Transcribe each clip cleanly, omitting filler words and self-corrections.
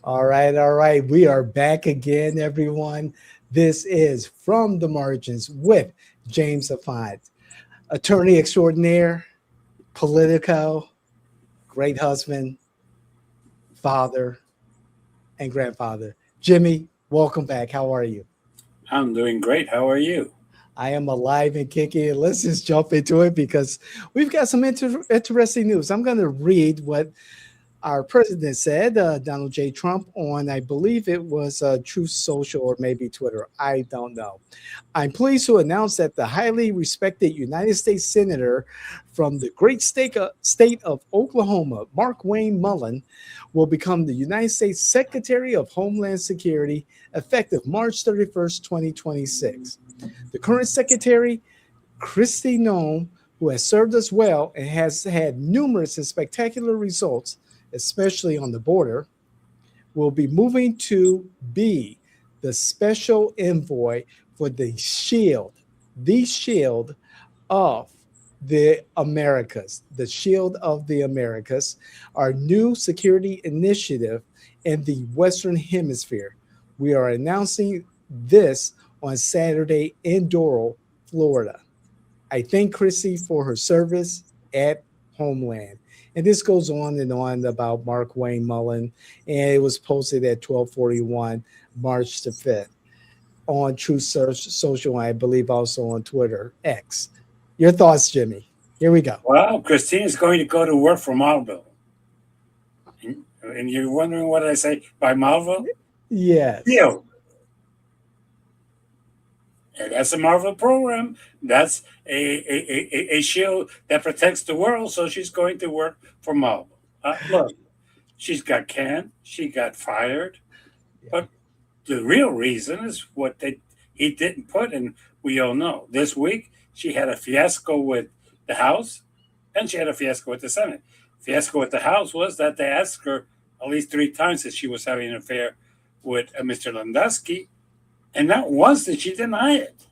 All right, all right. We are back again, everyone. This is From the Margins with James Auffant, attorney extraordinaire, politico, great husband, father, and grandfather. Jimmy, welcome back. How are you? I'm doing great. How are you? I am alive and kicking. Let's just jump into it because we've got some interesting news. I'm going to read what our president said, Donald J. Trump, on I believe it was Truth Social or maybe Twitter. I don't know. I'm pleased to announce that the highly respected United States Senator from the great state of Oklahoma, Markwayne Mullin, will become the United States Secretary of Homeland Security effective March 31st, 2026. The current secretary, Christi Noem, who has served us well and has had numerous and spectacular results, especially on the border, will be moving to be the special envoy for the shield of the Americas, the shield of the Americas, our new security initiative in the Western Hemisphere. We are announcing this on Saturday in Doral, Florida. I thank Chrissy for her service at Homeland. And this goes on and on about Markwayne Mullin, and it was posted at 12:41, March the 5th, on True Search Social, I believe also on Twitter, X. Your thoughts, Jimmy? Here we go. Well, Christine is going to go to work for Marvel. And you're wondering what I say by Marvel? Yes. Shield. And that's a Marvel program. That's a shield that protects the world. So she's going to work for Marvel. Look, she's got canned. She got fired. Yeah. But the real reason is he didn't put, and we all know. This week, she had a fiasco with the House, and she had a fiasco with the Senate. Fiasco with the House was that they asked her at least 3 times if she was having an affair with Mr. Landowski, and not once did she deny it.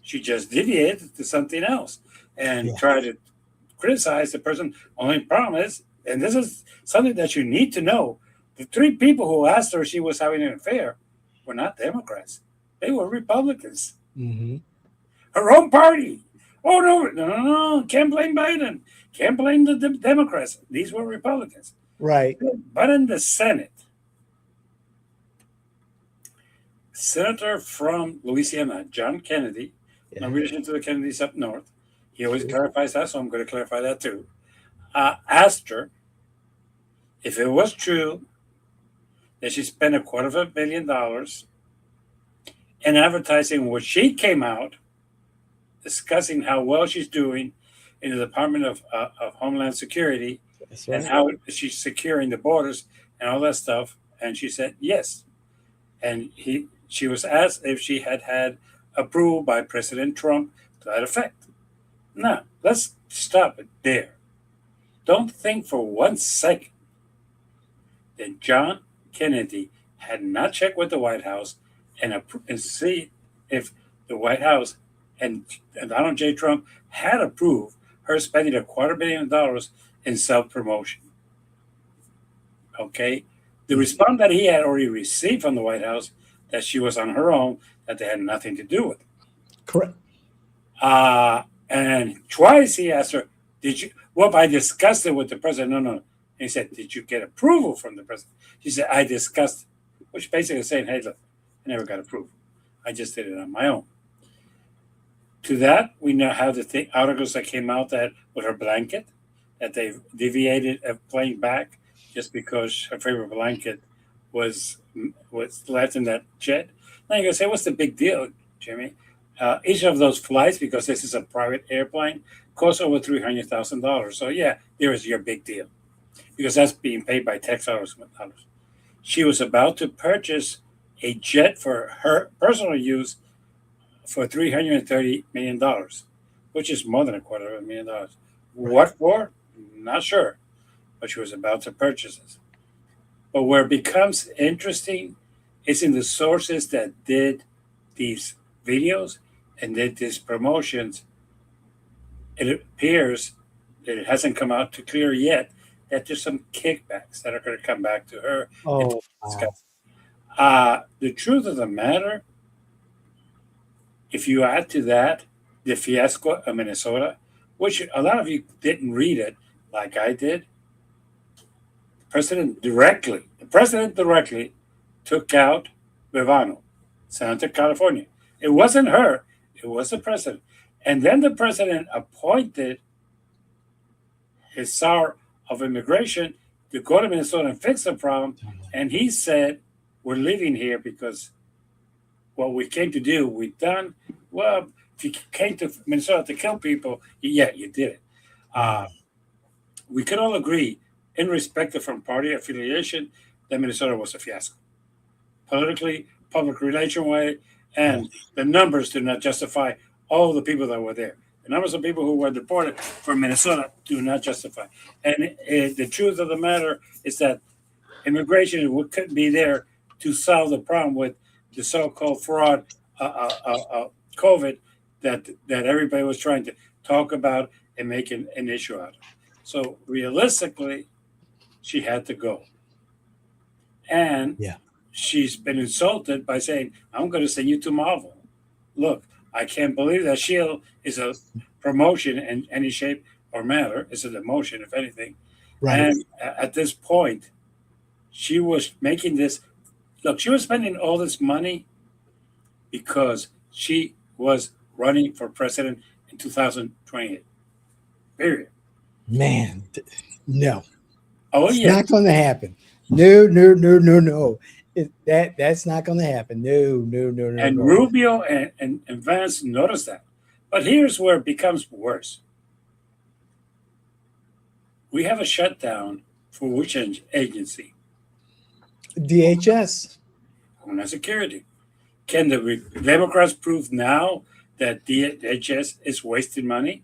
She just deviated to something else and Yeah. tried to criticize the person. Only problem is, and this is something that you need to know, the 3 people who asked her if she was having an affair were not Democrats. They were Republicans. Hmm. Her own party. Oh, no. Can't blame Biden. Can't blame the Democrats. These were Republicans. Right. But in the Senate, Senator from Louisiana, John Kennedy, no Yeah. relation to the Kennedys up north, he always True. clarifies that, so I'm going to clarify that too, asked her if it was true that she spent $250 million in advertising where she came out discussing how well she's doing in the Department of Homeland Security That's and right. how she's securing the borders and all that stuff. And she said yes. And she was asked if she had had approval by President Trump to that effect. Now, let's stop it there. Don't think for 1 second that John Kennedy had not checked with the White House and see if the White House and Donald J. Trump had approved her spending $250 million in self promotion. Okay? The Mhm. response that he had already received from the White House that she was on her own, that they had nothing to do with it. Correct. And twice he asked her, did you, well, I discussed it with the president. No, no. And he said, did you get approval from the president? She said, I discussed it, which basically is saying, hey, look, I never got approval. I just did it on my own. To that, we now have the articles that came out that with her blanket, that they deviated of playing back just because her favorite blanket was was left in that jet. Now you're gonna say, what's the big deal, Jimmy? Each of those flights, because this is a private airplane, costs over $300,000. So yeah, there is your big deal because that's being paid by tax dollars. She was about to purchase a jet for her personal use for $330 million, which is more than $250 million. Right. What for? Not sure, but she was about to purchase it. But where it becomes interesting is in the sources that did these videos and did these promotions. It appears that it hasn't come out too clear yet that there's some kickbacks that are going to come back to her. Oh, wow. The truth of the matter, if you add to that the fiasco of Minnesota, which a lot of you didn't read it like I did, the president directly took out Bevano, Senator California. It wasn't her, it was the president. And then the president appointed his czar of immigration to go to Minnesota and fix the problem. And he said, we're leaving here because what we came to do, we've done. Well, if you came to Minnesota to kill people, yeah, you did it. We could all agree, irrespective from party affiliation, that Minnesota was a fiasco. Politically, public relation way, and the numbers do not justify all the people that were there. The numbers of people who were deported from Minnesota do not justify. And the truth of the matter is that immigration couldn't be there to solve the problem with the so-called fraud COVID that everybody was trying to talk about and make an issue out of. So realistically, she had to go. And Yeah. she's been insulted by saying, I'm going to send you to Marvel. Look, I can't believe that shield is a promotion in any shape or manner. It's a demotion, if anything. Right. And at this point, she was making this. Look, she was spending all this money because she was running for president in 2028. Period. Man, no. Oh, It's yeah. not going to happen. No, no, no, no, no. That's not going to happen. No, no, no, no. And no. Rubio and Vance noticed that. But here's where it becomes worse. We have a shutdown for which agency? DHS. Homeland Security. Can the Democrats prove now that DHS is wasting money?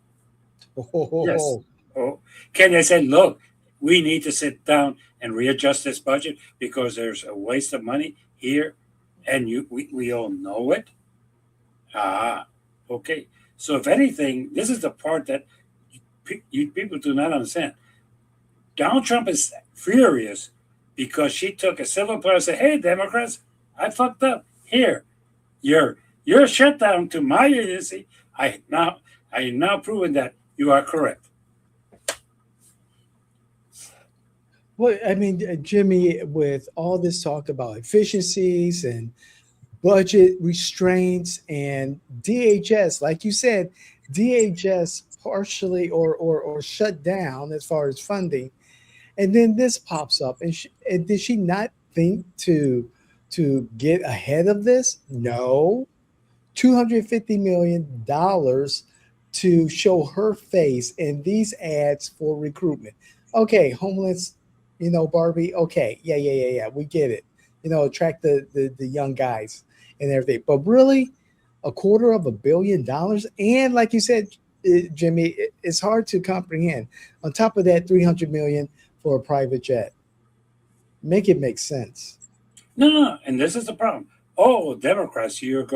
Oh, Yes. Oh, can they say, look, we need to sit down and readjust this budget because there's a waste of money here, and we all know it? Okay. So if anything, this is the part that you people do not understand. Donald Trump is furious because she took a civil player and said, hey, Democrats, I fucked up. Here, you're shut down to my agency. I am now proving that you are correct. well, I mean, Jimmy, with all this talk about efficiencies and budget restraints and DHS, like you said, DHS partially or shut down as far as funding, and then this pops up, and did she not think to get ahead of this? No, $250 million to show her face in these ads for recruitment. Okay, homeless, Barbie. Okay, yeah. We get it. Attract the young guys and everything. But really, $250 million, and like you said, Jimmy, it's hard to comprehend. On top of that, 300 million for a private jet. Make it make sense. No. And this is the problem. Oh, Democrats, you're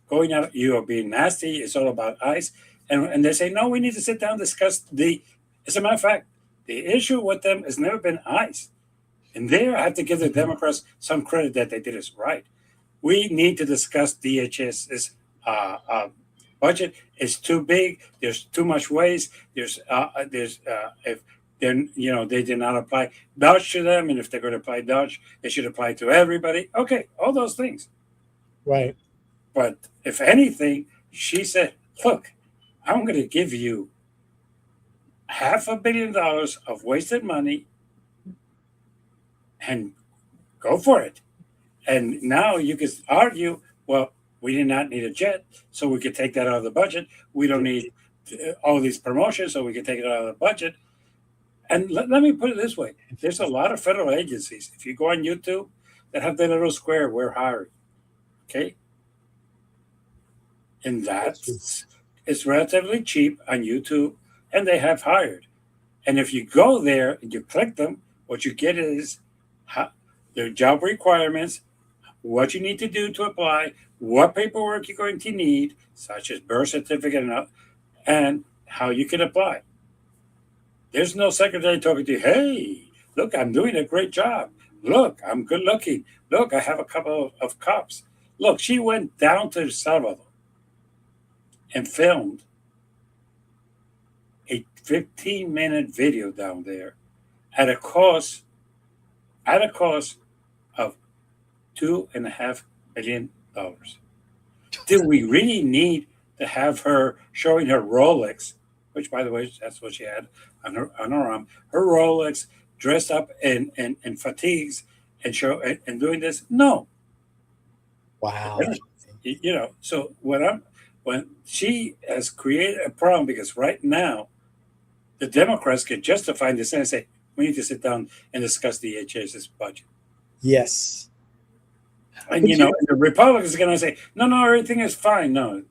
going out, you are being nasty. It's all about ICE. And they say, no, we need to sit down and discuss as a matter of fact, the issue with them has never been ICE. And there I have to give the Democrats some credit that they did it right. We need to discuss DHS's budget. It's too big. There's too much waste. If they did not apply Dodge to them, and if they're going to apply Dodge, they should apply to everybody. Okay, all those things. Right. But if anything, she said, look, I'm going to give you $500 million of wasted money and go for it. And now you can argue, well, we did not need a jet, so we could take that out of the budget. We don't need all these promotions, so we can take it out of the budget. And let me put it this way. There's a lot of federal agencies, if you go on YouTube, that have that little square, we're hiring. Okay? And it's relatively cheap on YouTube, and they have hired. And if you go there and you click them, what you get is their job requirements, what you need to do to apply, what paperwork you're going to need, such as birth certificate and how you can apply. There's no secretary talking to you, hey, Look, I'm doing a great job. Look, I'm good looking. Look, I have a couple of cups. Look, she went down to El Salvador and filmed a 15-minute video down there at a cost of $2.5 million. Did we really need to have her showing her Rolex, which, by the way, that's what she had on her arm, her Rolex, dressed up in fatigues and doing this? No. Wow. So when she has created a problem, because right now the Democrats can justify this and say we need to sit down and discuss the HHS budget. Yes. And But and the Republicans are going to say, no, everything is fine. No,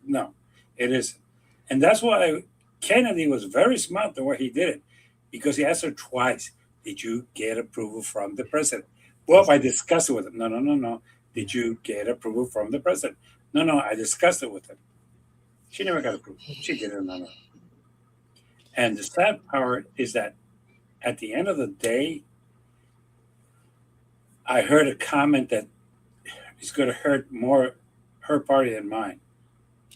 it isn't. And that's why Kennedy was very smart the way he did it, because he asked her twice, did you get approval from the president? Well, I discussed it with him. No. Did you get approval from the president? No, I discussed it with him. She never got approval. She did it on her own. And the sad part is that at the end of the day, I heard a comment that is going to hurt more her party than mine.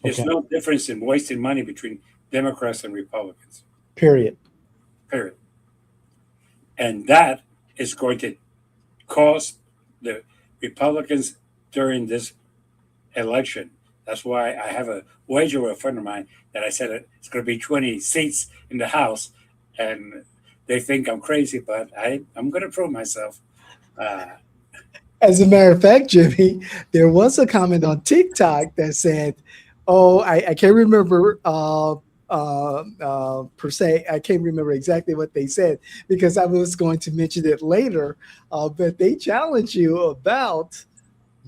There's Okay. no difference in wasting money between Democrats and Republicans, Period. period. And that is going to cost the Republicans during this election. That's why I have a wager with a friend of mine that I said it's going to be 20 seats in the House, and they think I'm crazy, but I'm going to prove myself. As a matter of fact, Jimmy, there was a comment on TikTok that said, "Oh, I can't remember per se. I can't remember exactly what they said because I was going to mention it later. But they challenge you about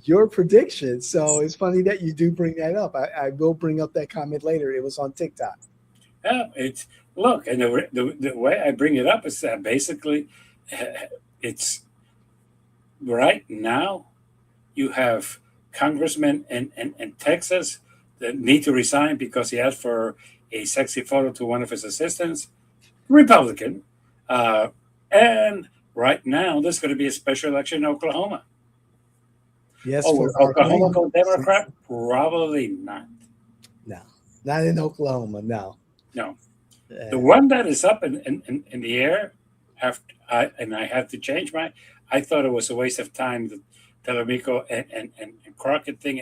your prediction. So it's funny that you do bring that up. I will bring up that comment later. It was on TikTok. Yeah, it's look, and the way I bring it up is that basically, it's right now you have congressmen in Texas that need to resign because he asked for a sexy photo to one of his assistants, Republican, and right now there's going to be a special election in Oklahoma. Yes, Oh, for will Oklahoma Markwayne. go Democrat? Probably not. No, not in Oklahoma. No. No. The Uh, one that is up in the air, after I have to change my. I thought it was a waste of time, the Telemico and Crockett thing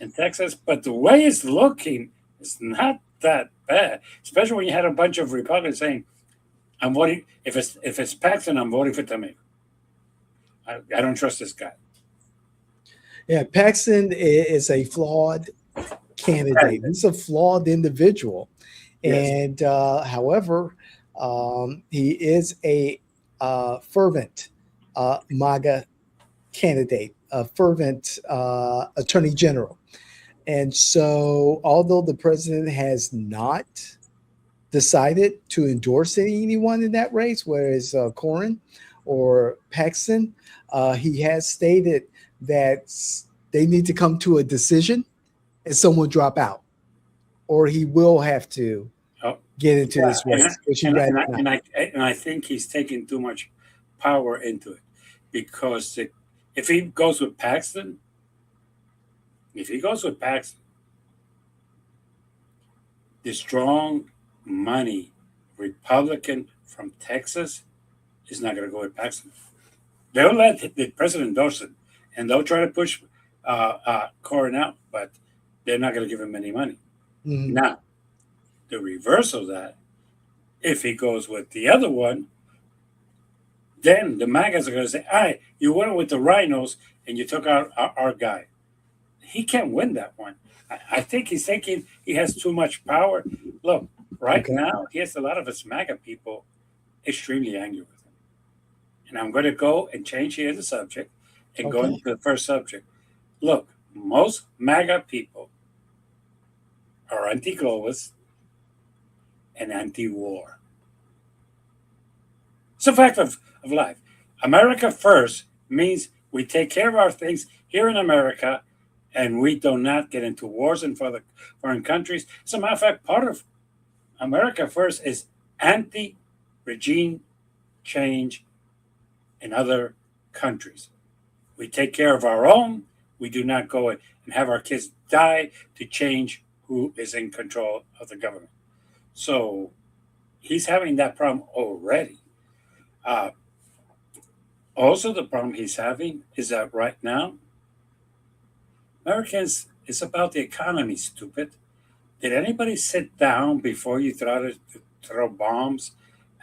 in Texas, but the way it's looking is not that bad. Especially when you had a bunch of Republicans saying, "I'm voting if it's Paxton, I'm voting for Telemico. I don't trust this guy." yeah, Paxton is a flawed candidate. He's a flawed individual. Yes. And however, he is a fervent MAGA candidate, a fervent attorney general. And so, although the president has not decided to endorse anyone in that race, whereas Cornyn or Paxton, he has stated that they need to come to a decision and someone drop out, or he will have to Oh, get into yeah, this race, which he rather not. and I think he's taking too much power into it because if he goes with Paxton, if he goes with Paxton, the strong money Republican from Texas is not going to go with Paxton. They'll let the president endorse it, and they'll try to push Cornyn out, but they're not going to give him any money. Mhm. Now, the reverse of that, if he goes with the other one, then the MAGAs are going to say, "Hey, you went with the rhinos and you took out our guy." He can't win that one. I think he's thinking he has too much power. Look, right Okay. now, he has a lot of his MAGA people extremely angry with him. And I'm going to go and change here the subject and go Okay. into the first subject. Look, most MAGA people are anti-globalist and anti-war. It's a fact of life. America first means we take care of our things here in America and we do not get into wars in foreign countries. As a matter of fact, part of America first is anti regime change in other countries. We take care of our own. We do not go and have our kids die to change who is in control of the government. So he's having that problem already. Uh, Also, the problem he's having is that right now, Americans, it's about the economy, stupid. Did anybody sit down before you started to throw bombs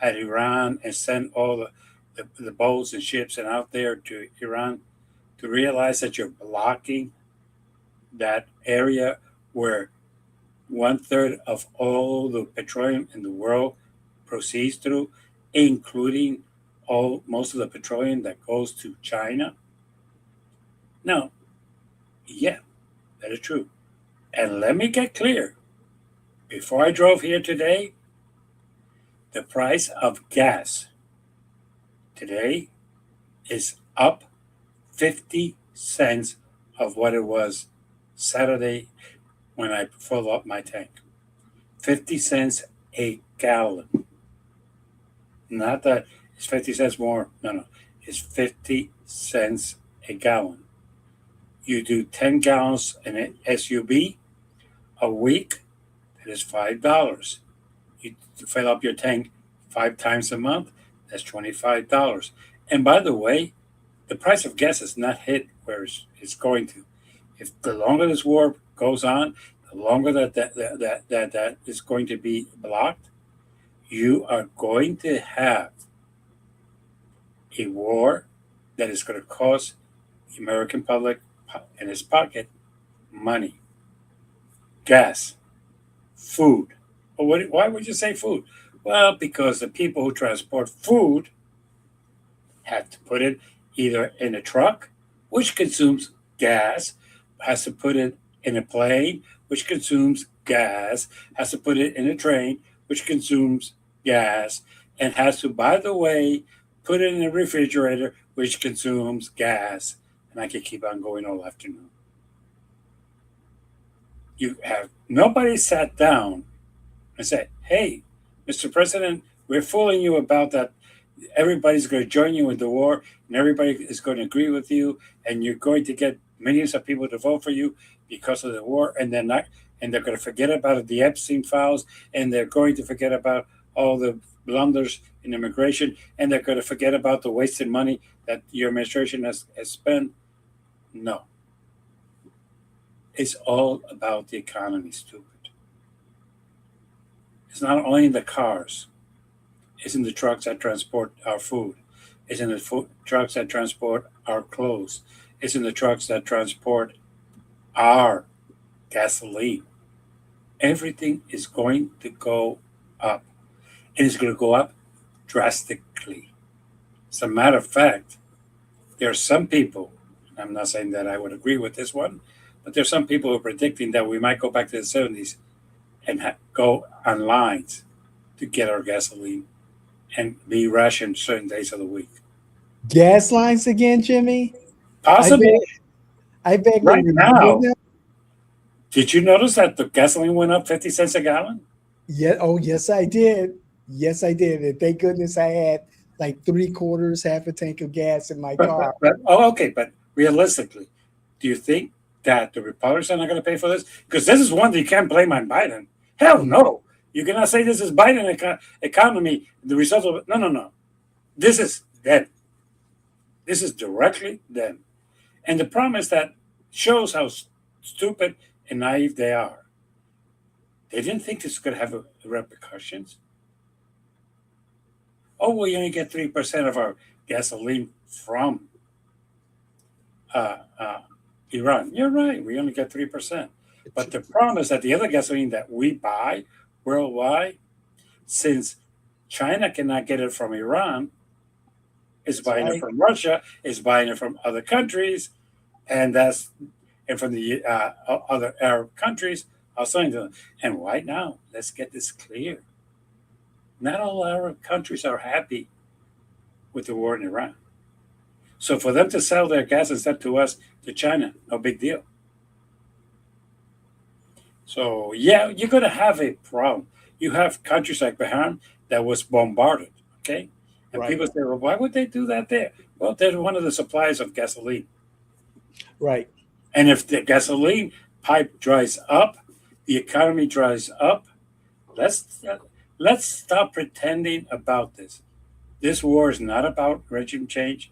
at Iran and send all the boats and ships and out there to Iran to realize that you're blocking that area where one third of all the petroleum in the world proceeds through, including all most of the petroleum that goes to China? No, yeah, that is true. And let me get clear. Before I drove here today, the price of gas today is up 50 cents of what it was Saturday when I filled up my tank. 50 cents a gallon. Not that it's 50 cents more. No, no. It's 50 cents a gallon. You do 10 gallons in an SUV a week, that is $5. You fill up your tank 5 times a month, that's $25. And by the way, the price of gas is not hit where it's going to. If the longer this war goes on, the longer that is going to be blocked, you are going to have a war that is going to cost the American public in its pocket money, gas, food. Well, why would you say food? Well, because the people who transport food have to put it either in a truck, which consumes gas, has to put it in a plane, which consumes gas, has to put it in a train, which consumes gas, and has to, by the way, put it in a refrigerator, which consumes gas. And I could keep on going all afternoon. You have nobody sat down and said, hey, Mr. President, we're fooling you about that. Everybody's going to join you in the war, and everybody is going to agree with you, and you're going to get millions of people to vote for you because of the war, and they're not, and they're going to forget about the Epstein files, and they're going to forget about all the blunders in immigration, and they're going to forget about the wasted money that your administration has spent. No. It's all about the economy, stupid. It's not only in the cars. It's in the trucks that transport our food. It's in the trucks that transport our clothes. It's in the trucks that transport our gasoline. Everything is going to go up. And it's going to go up drastically. As a matter of fact, there are some people, I'm not saying that I would agree with this one, but there's some people who are predicting that we might go back to the 70s and go on lines to get our gasoline and be rationed certain days of the week. Gas lines again, Jimmy? Possibly. I beg Right to now. remember. Did you notice that the gasoline went up 50 cents a gallon? Yeah. Oh, yes, I did. Yes, I did. And thank goodness I had like 3/4, half a tank of gas in my car. Okay, but realistically, do you think that the Republicans are not going to pay for this? Because this is one that you can't blame on Biden. Hell no. You cannot say this is Biden economy, the result of it. No, no, no. This is them. This is directly them. And the problem is that shows how stupid and naive they are. They didn't think this could have repercussions. Oh, we only get 3% of our gasoline from Iran. You're right. We only get 3%. But the problem is that the other gasoline that we buy worldwide, since China cannot get it from Iran, is buying it from Russia, is buying it from other countries, and from the other Arab countries. I was saying to them, and right now, let's get this clear. Not all Arab countries are happy with the war in Iran. So for them to sell their gas instead to us, to China, no big deal. So yeah, you're going to have a problem. You have countries like Bahrain that was bombarded, okay? And Right. people say, well, why would they do that there? Well, they're one of the suppliers of gasoline. Right. And if the gasoline pipe dries up, the economy dries up. Let's let's stop pretending about this. This war is not about regime change.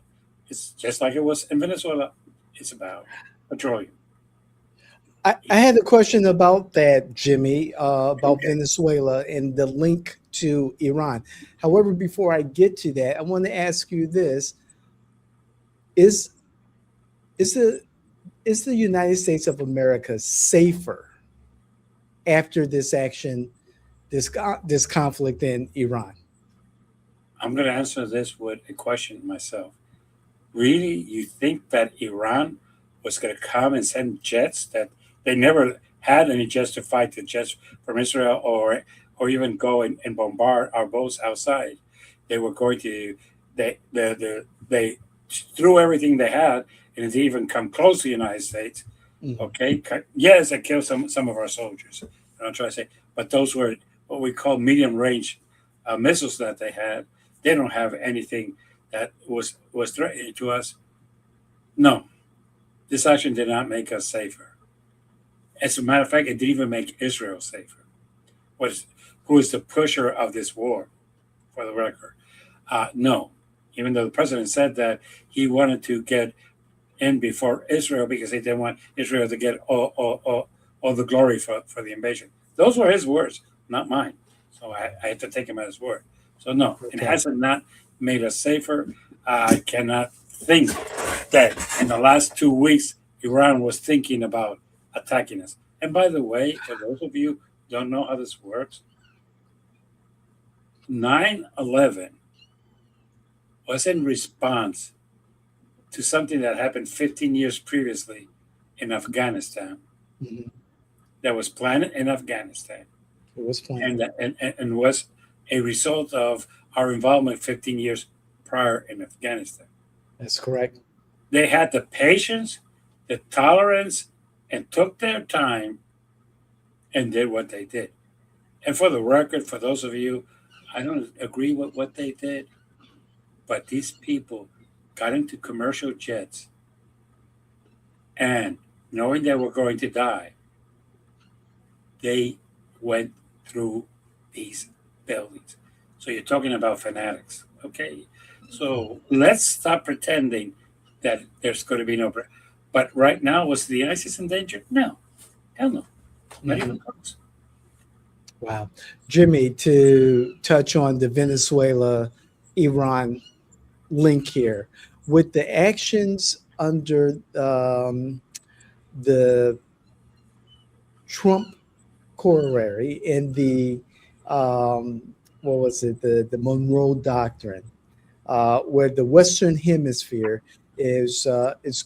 It's just like it was in Venezuela. It's about petroleum. I had a question about that, Jimmy, about Okay. Venezuela and the link to Iran. However, before I get to that, I want to ask you this: is is the is the United States of America safer after this action, this conflict in Iran? I'm going to answer this with a question myself. Really, you think that Iran was going to come and send jets that they never had any jets to fight the jets from Israel or even go and bombard our boats outside? They were going to they threw everything they had and it even come close to the United States. Mhm. Okay, yes, it killed some of our soldiers. I'm trying to say, but those were what we call medium range missiles that they had. They don't have anything that was threatening to us. No, this action did not make us safer. As a matter of fact, it didn't even make Israel safer. Was who is the pusher of this war? For the record, no. Even though the president said that he wanted to get in before Israel because he didn't want Israel to get all the glory for the invasion. Those were his words, not mine. So I had to take him at his word. So no, it Okay. hasn't not made us safer. I cannot think that in the last 2 weeks Iran was thinking about attacking us. And by the way, for those of you who don't know how this works, 9/11 was in response to something that happened 15 years previously in Afghanistan, Mhm. that was planned in Afghanistan It was planned. and was a result of our involvement 15 years prior in Afghanistan. That's correct. They had the patience, the tolerance, and took their time and did what they did. And for the record, for those of you, I don't agree with what they did, but these people got into commercial jets and knowing they were going to die, they went through these buildings. So you're talking about fanatics, okay? So let's stop pretending that there's going to be no. But right now, was the ISIS in danger? No, hell no, not Mhm. even close. Wow. Jimmy, to touch on the Venezuela Iran link here, with the actions under the Trump corollary in the what was it, the Monroe Doctrine, where the Western Hemisphere is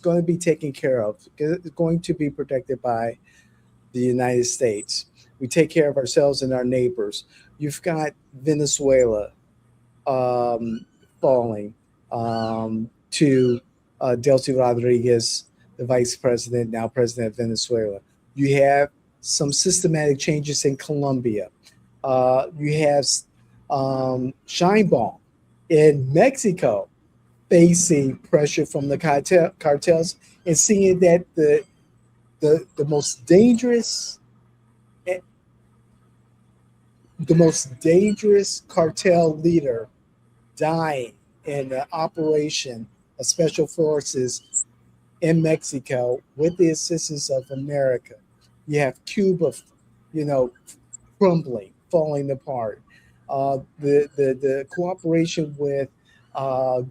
going to be taken care of, it's going to be protected by the United States. We take care of ourselves and our neighbors. You've got Venezuela um, falling to Delcy Rodriguez, the vice president, now president of Venezuela. You have some systematic changes in Colombia. You have Scheinbaum in Mexico facing pressure from the cartels and seeing that the most dangerous the most dangerous cartel leader dying in an operation of special forces in Mexico with the assistance of America. You have Cuba, you know, crumbling, falling apart. The cooperation with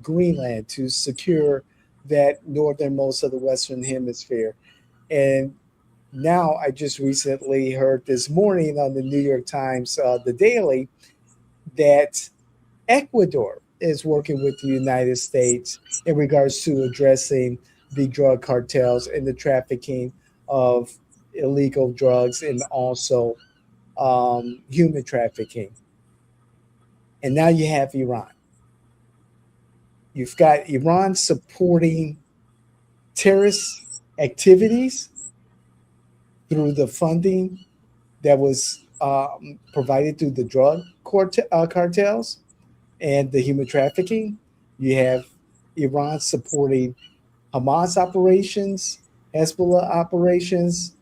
Greenland to secure that northernmost of the Western Hemisphere. And now I just recently heard this morning on the New York Times, the Daily, that Ecuador is working with the United States in regards to addressing the drug cartels and the trafficking of illegal drugs and also human trafficking. And now you have Iran. You've got Iran supporting terrorist activities through the funding that was provided through the drug cartels. and the human trafficking. You have Iran supporting Hamas operations, Hezbollah operations,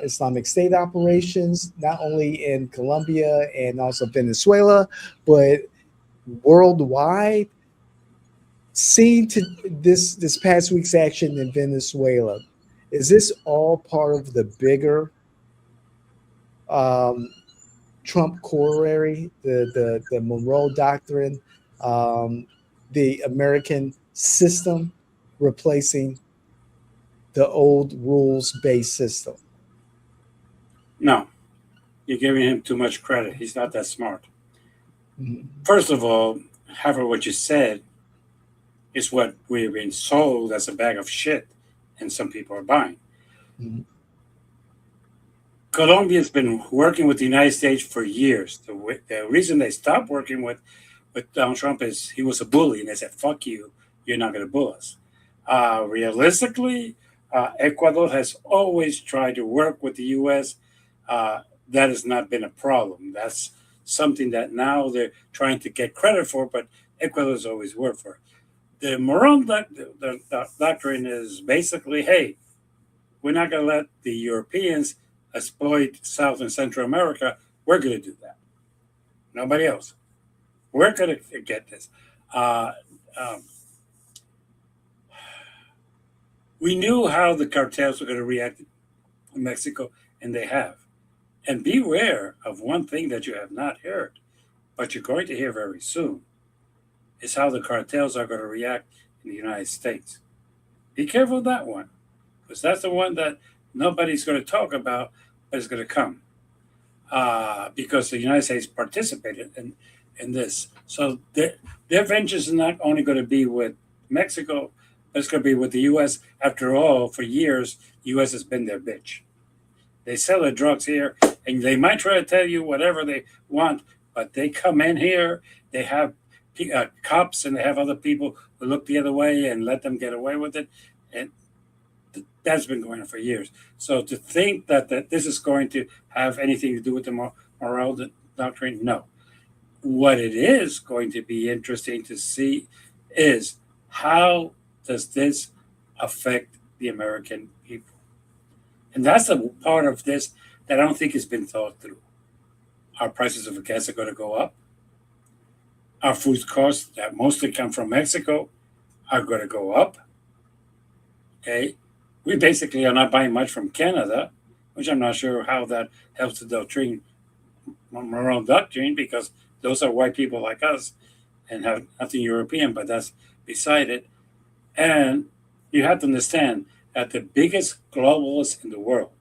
Islamic State operations, not only in Colombia and also Venezuela, but worldwide. Seeing to this past week's action in Venezuela, is this all part of the bigger um, Trump corollary, the Monroe Doctrine, um, the American system replacing the old rules based system? No, you're giving him too much credit. He's not that smart. Mhm. First of all, however, what you said is what we're being sold as a bag of shit, and some people are buying. Mhm. Colombia's been working with the United States for years. The reason they stopped working with Donald Trump is he was a bully, and they said, "Fuck you, you're not going to bully us." Realistically, Ecuador has always tried to work with the U.S. That has not been a problem. That's something that now they're trying to get credit for, but Ecuador has always worked for. The Moron the doctrine is basically, hey, we're not going to let the Europeans exploit South and Central America. We're going to do that. Nobody else. We're going to get this. Uh, um, we knew how the cartels were going to react in Mexico, and they have. And beware of one thing that you have not heard, but you're going to hear very soon, is how the cartels are going to react in the United States. Be careful of that one, because that's the one that nobody's going to talk about, but it's going to come. Because the United States participated in this. So their ventures are not only going to be with Mexico, but it's going to be with the U.S. After all, for years, the U.S. has been their bitch. They sell their drugs here, and they might try to tell you whatever they want, but they come in here, they have cops, and they have other people who look the other way and let them get away with it. And that's been going on for years. So to think that this is going to have anything to do with the moral doctrine, no. What it is going to be interesting to see is how does this affect the American people? And that's the part of this that I don't think has been thought through. Our prices of gas are going to go up. Our food costs that mostly come from Mexico are going to go up. Okay. We basically are not buying much from Canada, which I'm not sure how that helps the doctrine, moral doctrine, because those are white people like us and have nothing European, but that's beside it. And you have to understand that the biggest globalist in the world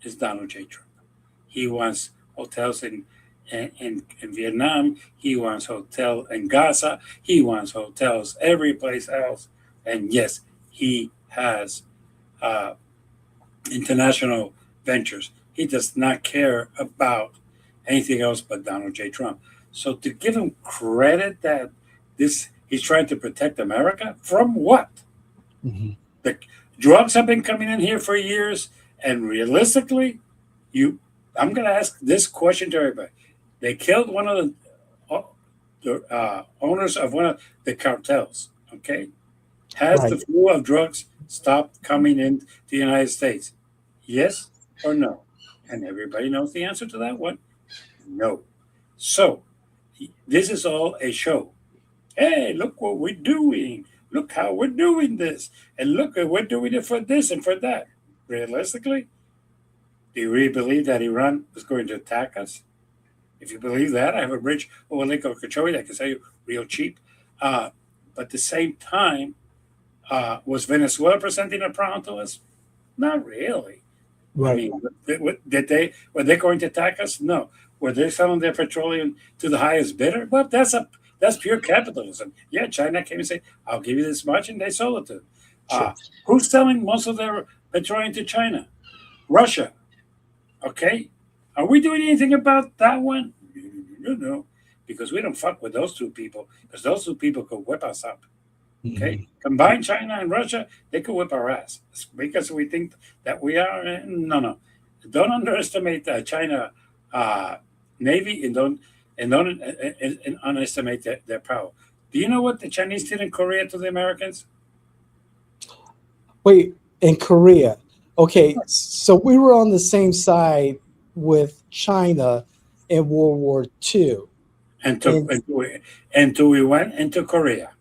is Donald J. Trump. He wants hotels in Vietnam. He wants hotel in Gaza. He wants hotels every place else. And yes, he has uh, international ventures. He does not care about anything else but Donald J. Trump. So to give him credit that this he's trying to protect America from what? Mhm. The drugs have been coming in here for years, and realistically, you I'm going to ask this question to everybody. They killed one of the owners of one of the cartels. Okay, has the Right. flow of drugs stopped coming into the United States? Yes or no? And everybody knows the answer to that one. No. So this is all a show. Hey, look what we're doing. Look how we're doing this. And look at we're doing it for this and for that. Realistically, do you really believe that Iran was going to attack us? If you believe that, I have a bridge over Lake Okeechobee that I can sell you real cheap. But at the same time, was Venezuela presenting a problem to us? Not really. I Right. mean, did they were they going to attack us? No. Were they selling their petroleum to the highest bidder? Well, that's pure capitalism. Yeah, China came and said, "I'll give you this much," and they sold it to them. Sure. Who's selling most of their petroleum to China? Russia. Okay, are we doing anything about that one? No, because we don't fuck with those two people. Because those two people could whip us up. Okay, Mhm. combine China and Russia, they could whip our ass because we think that we are. No, no, don't underestimate China navy and don't underestimate their power. Do you know what the Chinese did in Korea to the Americans? Wait, in Korea. Okay, so we were on the same side with China in World War II. Until, And until we went into Korea.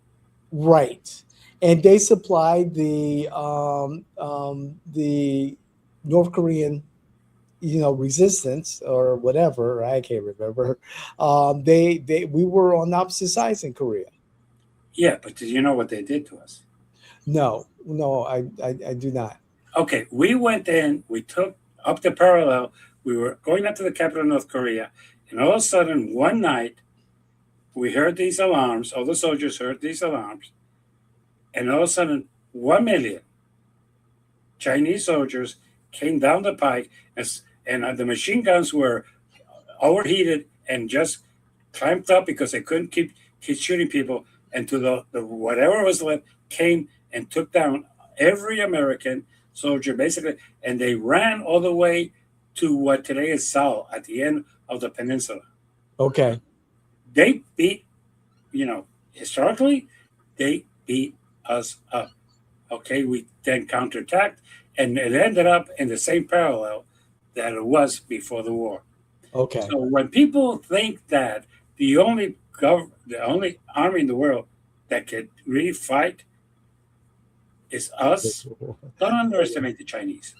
right. And they supplied the North Korean, resistance or whatever. I can't remember. They we were on opposite sides in Korea. Yeah, but did you know what they did to us? No, no, I do not. Okay, we went in, we took up the parallel, we were going up to the capital of North Korea, and all of a sudden, one night, we heard these alarms, all the soldiers heard these alarms, and all of a sudden, 1 million Chinese soldiers came down the pike, and the machine guns were overheated and just climbed up because they couldn't keep shooting people, and to the whatever was left came and took down every American soldier basically, and they ran all the way to what today is Seoul at the end of the peninsula. Okay. They beat, historically, they beat us up. Okay, we then counterattacked, and it ended up in the same parallel that it was before the war. Okay. So when people think that the only army in the world that could really fight is us, don't underestimate the Chinese.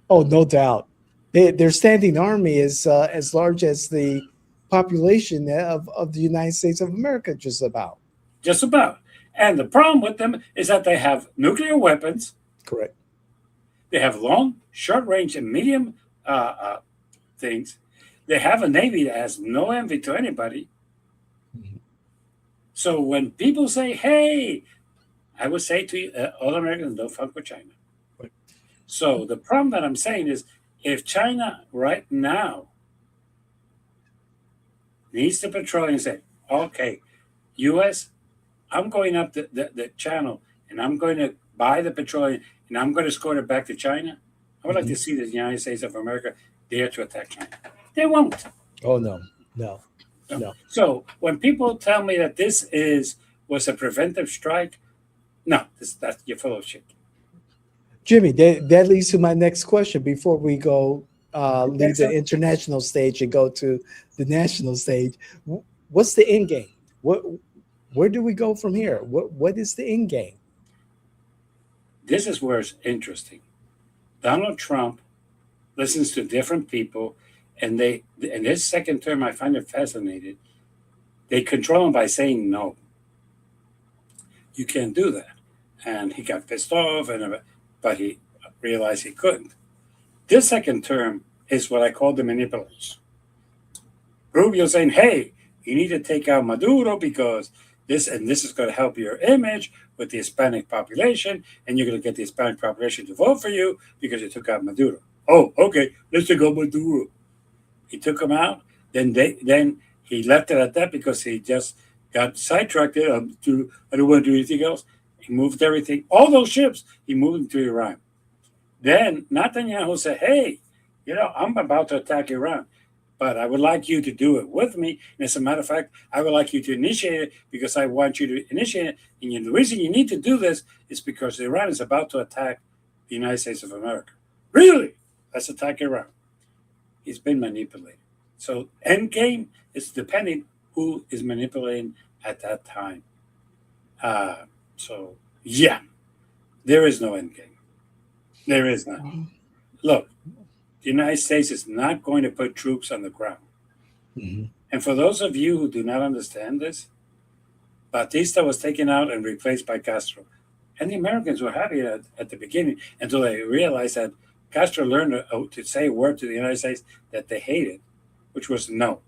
Oh, no doubt. Their standing army is as large as the population of the United States of America, just about. Just about. And the problem with them is that they have nuclear weapons, Correct. they have long, short range, and medium things. They have a navy that has no envy to anybody. Mhm. So when people say, hey, I would say to you, all Americans don't fuck with China. Right. So the problem that I'm saying is if China right now needs to patrol and say, okay, US, I'm going up the channel and I'm going to buy the petroleum and I'm going to escort it back to China. I would like to Mhm. see the United States of America dare to attack China. They won't. Oh no, no, No. no. So when people tell me that was a preventive strike, no, that's you're full of shit. Jimmy, that leads to my next question before we go You think leave the so? international stage and go to the national stage. What's the end game? Where do we go from here? What is the end game? This is where it's interesting. Donald Trump listens to different people, and they in his second term, I find it fascinating. They control him by saying no. You can't do that, and he got pissed off, but he realized he couldn't. This second term is what I call the manipulation. Rubio saying, "Hey, you need to take out Maduro because this is going to help your image with the Hispanic population, and you're going to get the Hispanic population to vote for you because you took out Maduro." Oh, okay, let's take out Maduro. He took him out. Then he left it at that because he just got sidetracked. I don't want to do anything else. He moved everything, all those ships. He moved them to Iran. Then Netanyahu said, "Hey, I'm about to attack Iran, but I would like you to do it with me. And as a matter of fact, I would like you to initiate it because I want you to initiate it. And the reason you need to do this is because Iran is about to attack the United States of America." Really? Let's attack Iran. He's been manipulated. So end game is depending who is manipulating at that time. So yeah, there is no end game. There is not. Look, the United States is not going to put troops on the ground. Mhm. And for those of you who do not understand this, Batista was taken out and replaced by Castro. And the Americans were happy at the beginning until they realized that Castro learned to say a word to the United States that they hated, which was no.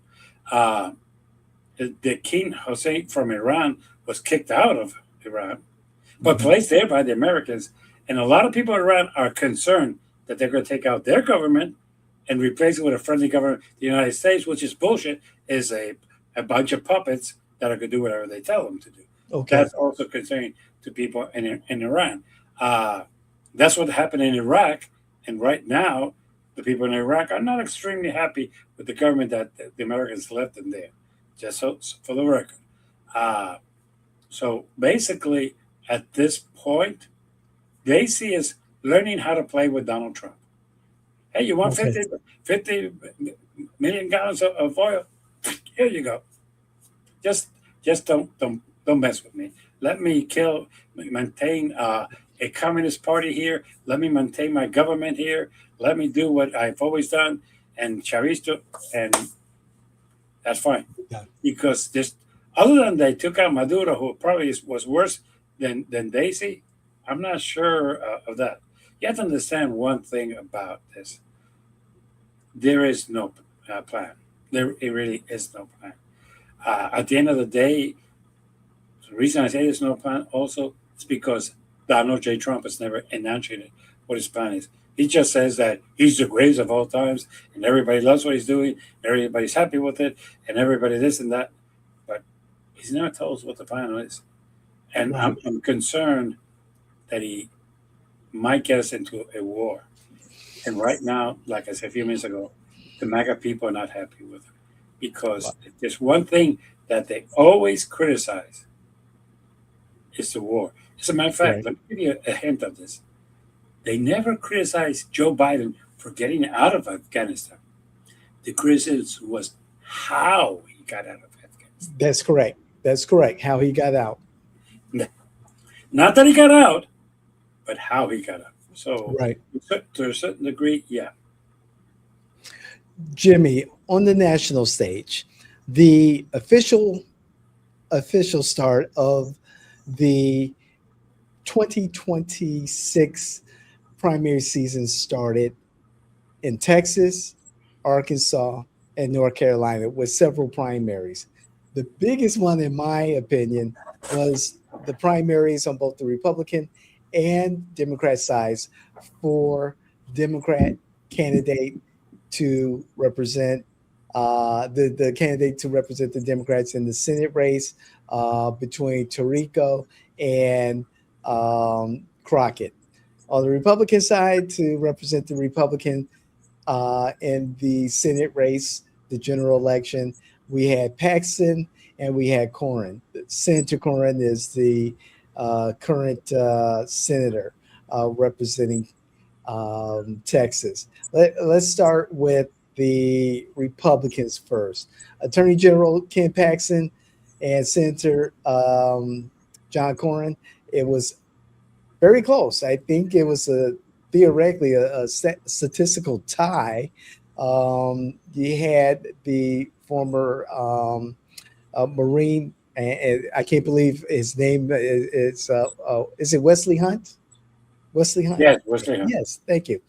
Uh, the King Hussein from Iran was kicked out of Iran, but Mhm. placed there by the Americans. And a lot of people in Iran are concerned that they're going to take out their government and replace it with a friendly government, the United States, which is bullshit, is a bunch of puppets that are going to do whatever they tell them to do. Okay. That's also concerning to people in Iran. That's what happened in Iraq. And right now, the people in Iraq are not extremely happy with the government that the Americans left in there. Just so for the record. Uh, so basically, at this point, they see us learning how to play with Donald Trump. Hey, you want Okay. 50 million gallons of oil? Here you go. Just don't mess with me. Let me maintain a communist party here. Let me maintain my government here. Let me do what I've always done, and Charisto, and that's fine. Yeah. Because this, other than they took out Maduro, who probably was worse than Daisy, I'm not sure of that. You have to understand one thing about this: there is no plan. There it really is no plan. At the end of the day, the reason I say there's no plan also is because Donald J. Trump has never enunciated what his plan is. He just says that he's the greatest of all times, and everybody loves what he's doing, everybody's happy with it, and everybody this and that. But he's never told us what the plan is. And Right. I'm concerned that he might get us into a war. And right now, like I said a few minutes ago, the MAGA people are not happy with him because if there's one thing that they always criticize is the war. As a matter of fact, Right. let me give you a hint of this. They never criticized Joe Biden for getting out of Afghanistan. The criticism was how he got out of Afghanistan. That's correct. That's correct. How he got out. Not that he got out, but how he got out. So, Right. to a certain degree, yeah. Jimmy, on the national stage, the official start of the 2026 primary season started in Texas, Arkansas, and North Carolina with several primaries. The biggest one, in my opinion, was the primaries on both the Republican and Democrat sides for Democrat candidate to represent the candidate to represent the Democrats in the Senate race between Tarico and Crockett. On the Republican side, to represent the Republican in the Senate race, the general election, we had Paxton and we had Cornyn. Senator Cornyn is the current senator representing Texas. Let's start with the Republicans first. Attorney General Ken Paxton and Senator John Cornyn. It was very close. I think it was theoretically a statistical tie. You had the former Marine, and I can't believe his name is it Wesley Hunt? Wesley Hunt? Yes, Wesley Hunt. Yes, thank you.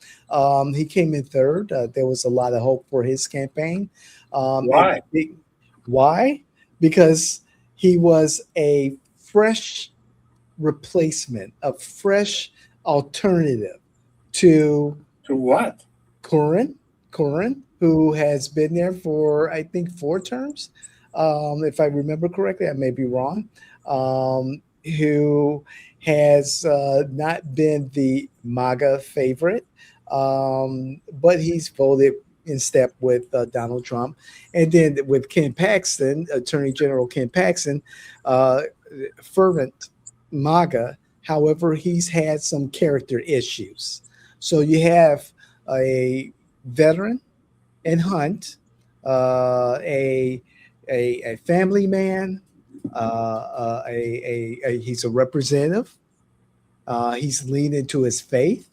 He came in third. There was a lot of hope for his campaign. Why? Why? Because he was a fresh replacement, a fresh alternative to what? Cornyn, who has been there for I think 4 terms, if I remember correctly. I may be wrong. Who has not been the MAGA favorite, but he's voted in step with Donald Trump. And then with Ken Paxton, Attorney General Ken Paxton, fervent MAGA. However, he's had some character issues. So you have a veteran in Hunt, a family man, he's a representative. He's leaned into his faith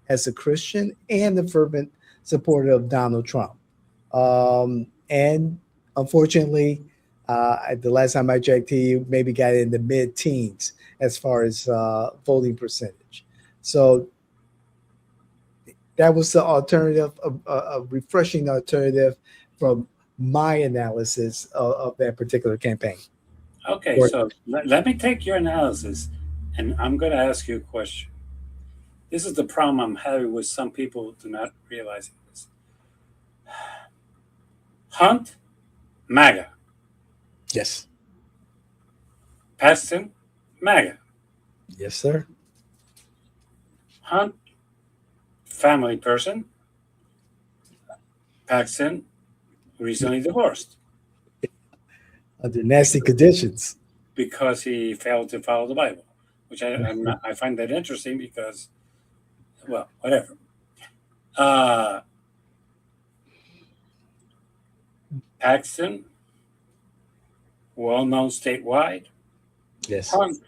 as a Christian and a fervent supporter of Donald Trump. And unfortunately, the last time I checked, he maybe got in the mid-teens as far as voting percentage. So that was the alternative, a refreshing alternative from my analysis of that particular campaign. Okay, so let me take your analysis, and I'm going to ask you a question. This is the problem I'm having with some people do not realizing this. Hunt, MAGA. Yes. Paxton, MAGA. Yes, sir. Hunt, family person. Paxton recently divorced Under nasty conditions. because he failed to follow the Bible, which I find that interesting because, well, whatever. Uh, Paxton, well known statewide. Yes. Hunt,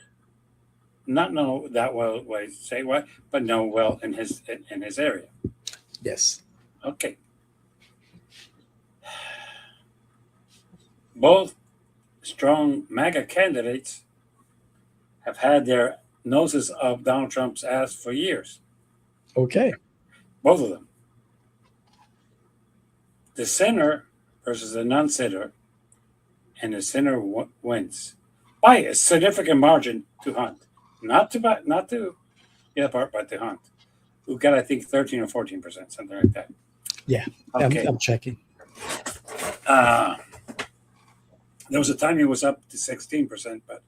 not know that well statewide, but know well in his area. Yes. Okay. Both strong MAGA candidates have had their noses up Donald Trump's ass for years. Okay. Both of them. The sinner versus the non-sinner, and the sinner wins by a significant margin to Hunt. Not to the other part, but to Hunt, who got I think 13 or 14%, something like that. Yeah. Okay. I'm checking. There was a time he was up to 16%, but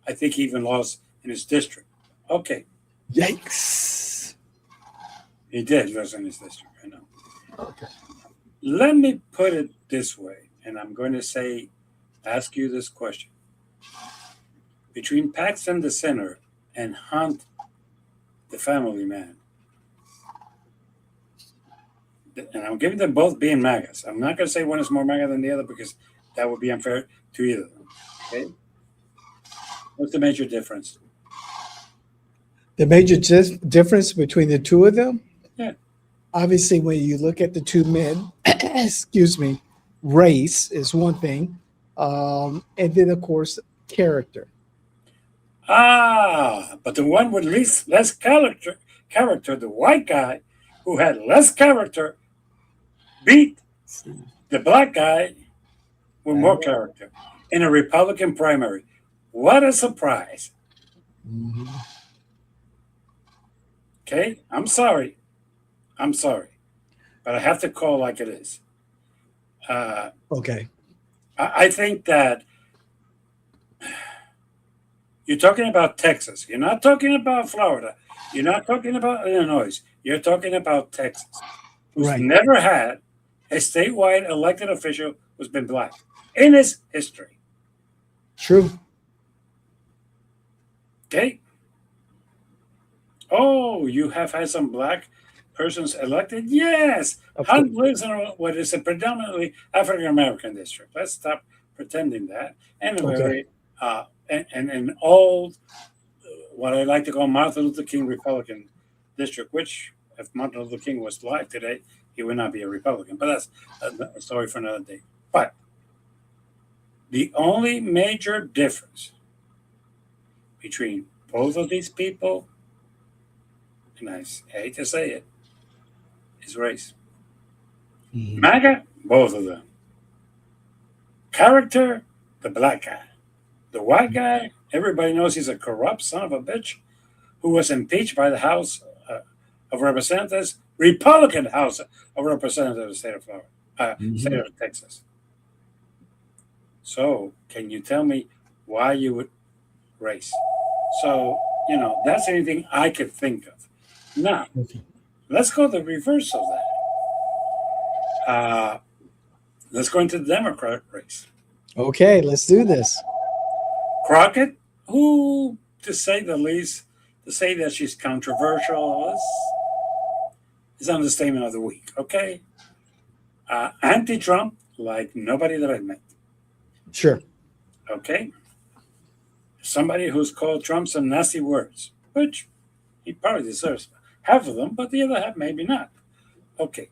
I think he even lost in his district. Okay. Yikes. He did lose in his district, I know. Okay. Let me put it this way, and I'm going to ask you this question. Between Paxton the sinner and Hunt the family man, and I'm giving them both being MAGAs. I'm not going to say one is more MAGA than the other because that would be unfair to either of them. Okay? What's the major difference? The major difference between the two of them? Yeah. Obviously, when you look at the two men, excuse me, race is one thing. And then, of course, character. But the one with less character, the white guy who had less character, beat the black guy with more character in a Republican primary. What a surprise. Mm-hmm. Okay, I'm sorry, but I have to call like it is. Okay. I think that you're talking about Texas. You're not talking about Florida. You're not talking about Illinois. You're talking about Texas, who's Right. never had a statewide elected official who's been black in its history. True. Okay. Oh, you have had some black persons elected? Yes. Hunt lives in what is a predominantly African American district. Let's stop pretending that. And a very and an old, what I like to call Martin Luther King Republican district, which if Martin Luther King was alive today, he would not be a Republican. But that's a story for another day. But the only major difference between both of these people, and I hate to say it, is race. Mm-hmm. MAGA, both of them. Character, the black guy. The white guy, everybody knows he's a corrupt son of a bitch who was impeached by the House of Representatives, Republican House of Representatives of the state of Florida, state of Texas. So, can you tell me why you would race? So, that's anything I could think of. Now, let's go the reverse of that. Let's go into the Democrat race. Okay, let's do this. Crockett, who, to say the least, to say that she's controversial is an understatement of the week, okay? Anti-Trump, like nobody that I've met. Sure. Okay? Somebody who's called Trump some nasty words, which he probably deserves half of them, but the other half maybe not. Okay.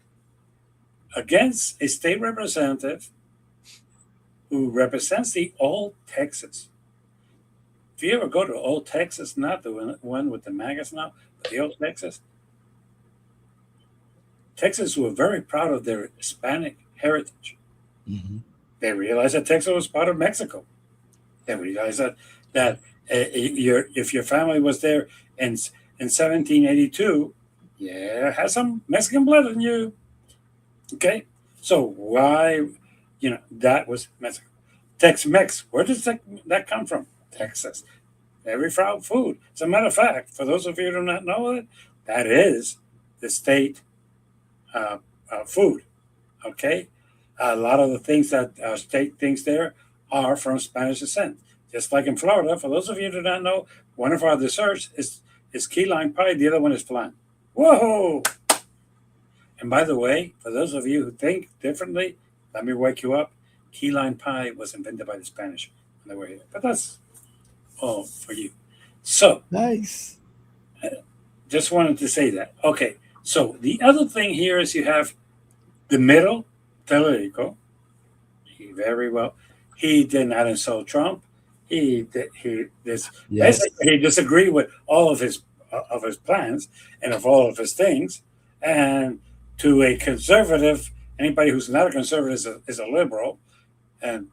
Against a state representative who represents the old Texas. If you ever go to old Texas, not the one with the MAGAs now, but the old Texas, Texans were very proud of their Hispanic heritage. Mm-hmm. They realized that Texas was part of Mexico. They realized that if your family was there in 1782, yeah, it has some Mexican blood in you. Okay, so why, that was Mexico. Tex-Mex, where does that come from? Texas. Very proud food. As a matter of fact, for those of you who do not know it, that is the state food Okay, a lot of the things that state things there are from Spanish descent. Just like in Florida, for those of you who do not know, one of our desserts is key lime pie. The other one is flan. Whoa! And by the way, for those of you who think differently, let me wake you up. Key lime pie was invented by the Spanish when they were here. But that's all for you. So, Nice. just wanted to say that. Okay. So, the other thing here is you have the middle, Federico. He very well. He did not insult Trump. He this Yes. basically he disagreed with all of his plans and of all of his things. And to a conservative, anybody who's not a conservative is a liberal, and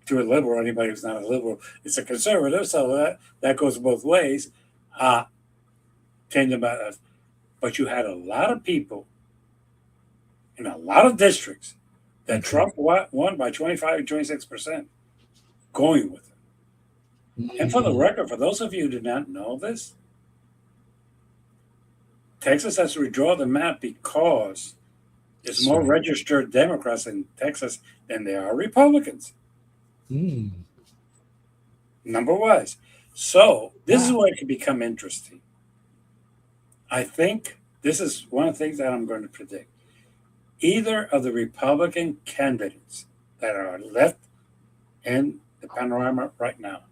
to a liberal, anybody who's not a liberal is a conservative. So that goes both ways. Uh, Tend about us. But you had a lot of people in a lot of districts that Okay. Trump won by 25 to 26% going with it. And for the Mhm. record, for those of you who did not know this, Texas has to redraw the map because there's That's more right. registered Democrats in Texas than there are Republicans, Mm. number wise. So this is Wow. where it can become interesting. I think this is one of the things that I'm going to predict. Either of the Republican candidates that are left in the panorama right now,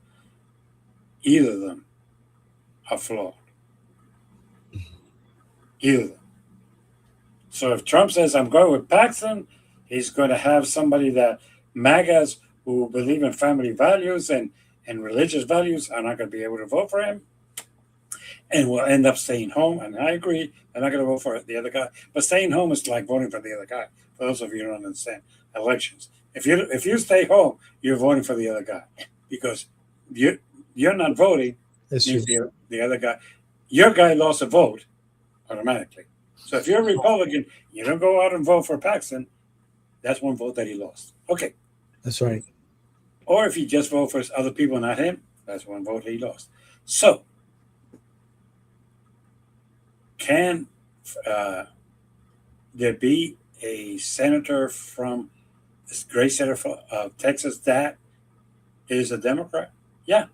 either of them are flawed. Either of them. So if Trump says, I'm going with Paxton, he's going to have somebody that MAGAs who believe in family values and religious values are not going to be able to vote for him and will end up staying home. And I agree, they're not going to vote for the other guy. But staying home is like voting for the other guy. For those of you who don't understand elections, if you stay home, you're voting for the other guy because you you're not voting That's means true. the other guy, your guy lost a vote automatically. So if you're a Republican, you don't go out and vote for Paxton. That's one vote that he lost. Okay. That's right. Or if you just vote for other people, not him, that's one vote he lost. So can uh, there be a senator from this great senator of Texas that is a Democrat? Yeah.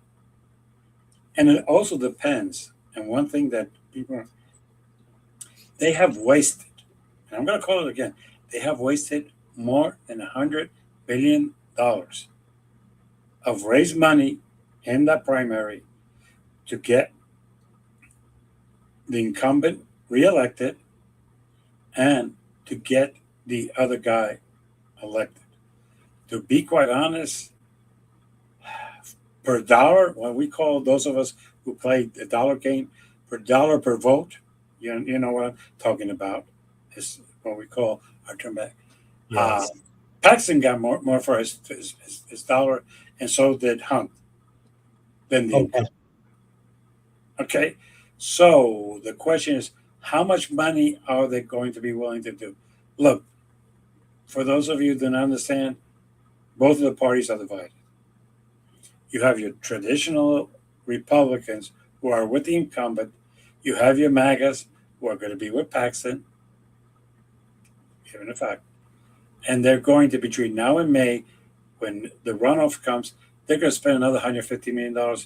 And it also depends. And one thing that people, they have wasted, and I'm going to call it again, they have wasted more than $100 billion of raised money in that primary to get the incumbent reelected and to get the other guy elected. To be quite honest, per dollar, what we call those of us who play the dollar game, per dollar per vote, you know what I'm talking about, is what we call our turn back. Uh, Yes. Paxton got more for his dollar, and so did Hunt, than the Okay. incumbent. Okay, so the question is, how much money are they going to be willing to do? Look, for those of you who don't understand, both of the parties are divided. You have your traditional Republicans who are with the incumbent. You have your MAGAs who are going to be with Paxton, given the fact. And they're going to, between now and May, when the runoff comes, they're going to spend another $150 million,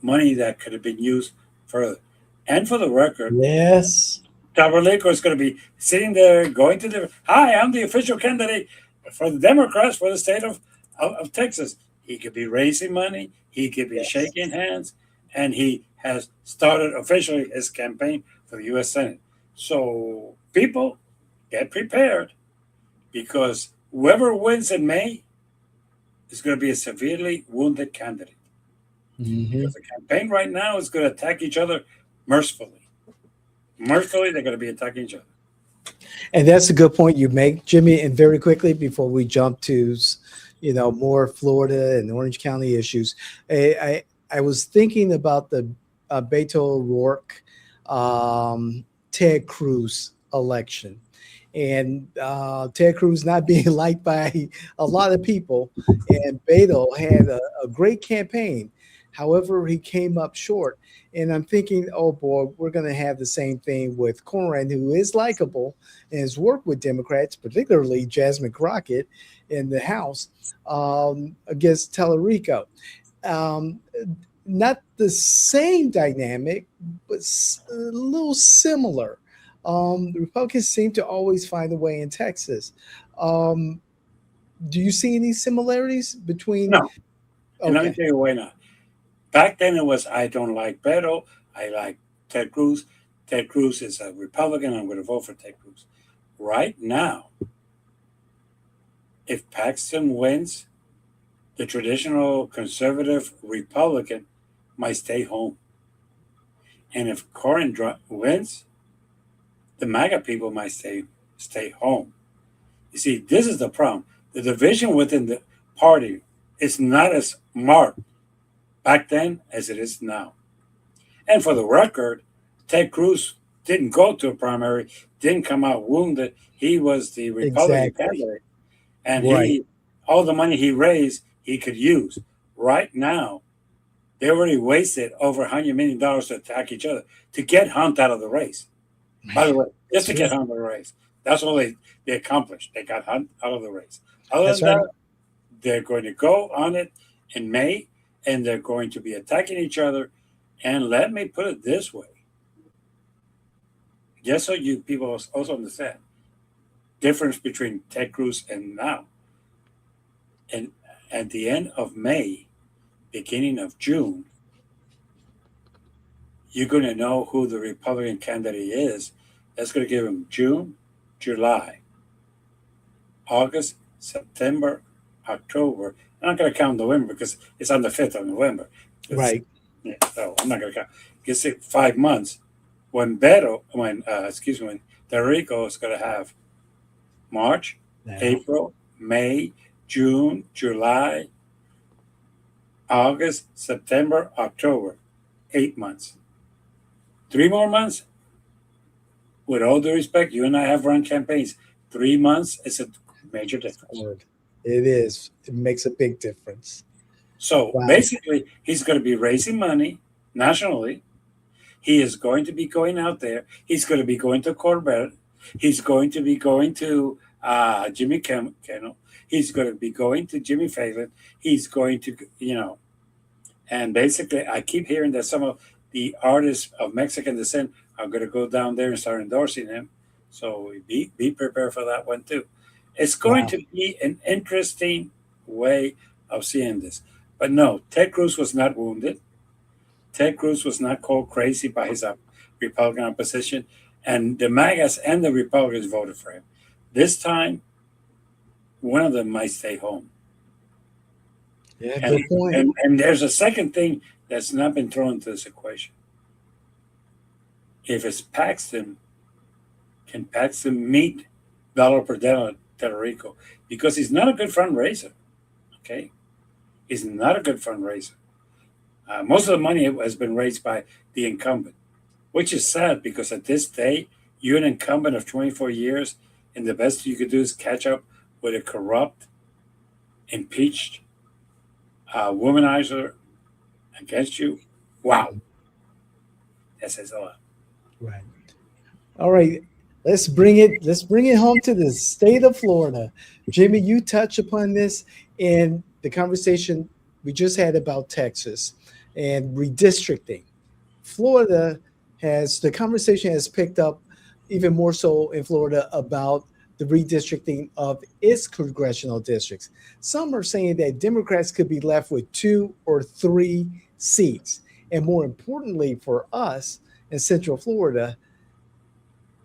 money that could have been used further. And for the record, Yes. Tabernacle is going to be sitting there going to the, hi, I'm the official candidate for the Democrats for the state of Texas. He could be raising money, he could be Yes. shaking hands, and he has started officially his campaign for the U.S. Senate. So, people, get prepared because whoever wins in May is going to be a severely wounded candidate Hmm. because the campaign right now is going to attack each other mercifully. Mercifully, they're going to be attacking each other. And that's a good point you make, Jimmy. And very quickly before we jump to, more Florida and Orange County issues, I was thinking about the Beto O'Rourke, Ted Cruz election, and Ted Cruz not being liked by a lot of people, and Beto had a great campaign. However, he came up short. And I'm thinking, oh boy, we're going to have the same thing with Cornyn, who is likable and has worked with Democrats, particularly Jasmine Crockett in the House, against Tellerico. Um, Not the same dynamic, but a little similar. The Republicans seem to always find a way in Texas. Um, do you see any similarities between? No, and let me Okay, tell you why not. Back then it was I don't like Beto, I like Ted Cruz. Ted Cruz is a Republican. I'm going to vote for Ted Cruz. Right now, if Paxton wins, the traditional conservative Republican might stay home. And if wins, the MAGA people might stay home. You see, this is the problem. The division within the party is not as marked back then as it is now. And for the record, Ted Cruz didn't go to a primary, didn't come out wounded. He was the Republican exactly. candidate, and Right. he all the money he raised he could use. Right now, they already wasted over $100 million to attack each other to get Hunt out of the race. By the way, just That's to get right. Hunt out of the race. That's all they accomplished. They got Hunt out of the race. Other That's than right. that, they're going to go on it in May, and they're going to be attacking each other. And let me put it this way, just so you people also understand difference between Ted Cruz and now. And at the end of May, beginning of June, you're going to know who the Republican candidate is. That's going to give him June, July, August, September, October. I'm not going to count November because it's on the 5th of November. Right. Yeah, so I'm not going to count. Gives it 5 months. When Derico is going to have March, Now. April, May, June, July, August, September, October. 8 months. 3 more months. With all due respect, you and I have run campaigns. 3 months is a major difference. Hard. It is. It makes a big difference. So Wow. basically, he's going to be raising money nationally. He is going to be going out there. He's going to be going to Corbett. He's going to be going to Jimmy Kimmel. He's going to be going to Jimmy Fallon. He's going to, and basically, I keep hearing that some of the artists of Mexican descent are going to go down there and start endorsing him. So be prepared for that one too. It's going Wow. to be an interesting way of seeing this. But no, Ted Cruz was not wounded. Ted Cruz was not called crazy by his Republican opposition, and the MAGAs and the Republicans voted for him. This time, one of them might stay home. Yeah. And Good point. and there's a second thing that's not been thrown into this equation. If it's Paxton, can Paxton meet dollar per dollar Tellerico? Because he's not a good fundraiser. Okay, he's not a good fundraiser. Most of the money has been raised by the incumbent, which is sad because at this day, you're an incumbent of 24 years, and the best you could do is catch up with a corrupt, impeached womanizer against you. Wow, that says a lot. Right. All right. Let's bring it home to the state of Florida. Jimmy, you touch upon this in the conversation we just had about Texas and redistricting. Florida has the conversation has picked up even more so in Florida about the redistricting of its congressional districts. Some are saying that Democrats could be left with 2 or 3 seats. And more importantly for us in Central Florida,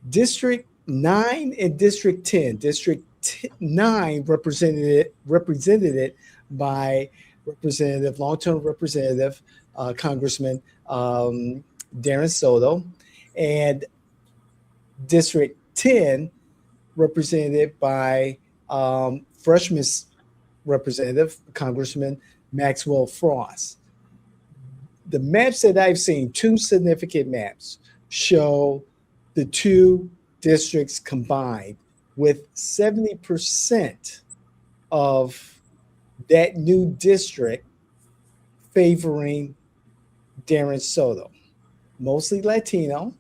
District 9 and District 10. District 9 represented it by Representative, long-term Representative, Congressman Darren Soto, and District 10 represented by freshman Representative Congressman Maxwell Frost. The maps that I've seen, 2 significant maps, show the 2 districts combined with 70% of that new district favoring Darren Soto, mostly Latino,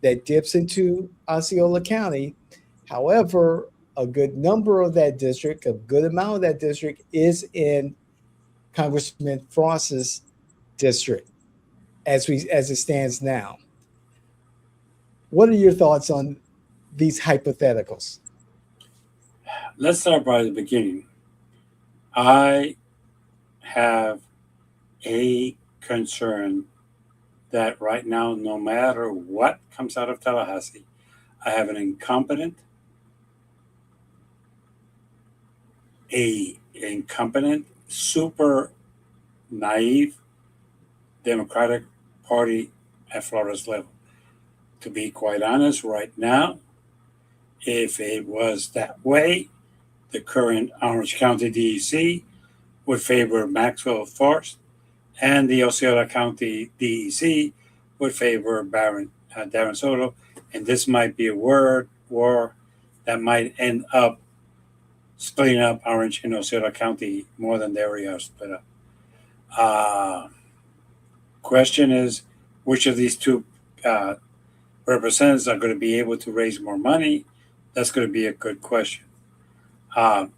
that dips into Osceola County. However, a good number of that district, a good amount of that district is in Congressman Frost's district as it stands now. What are your thoughts on these hypotheticals? Let's start by the beginning. I have a concern that right now, no matter what comes out of Tallahassee, I have an incompetent, super naive Democratic Party at Florida's level. To be quite honest, right now, if it was that way, the current Orange County DEC would favor Maxwell Force, and the Osceola County DEC would favor Darren Soto, and this might be a word war that might end up splitting up Orange and Osceola County more than they already are split up. Question is, which of these two representatives are going to be able to raise more money? That's going to be a good question. To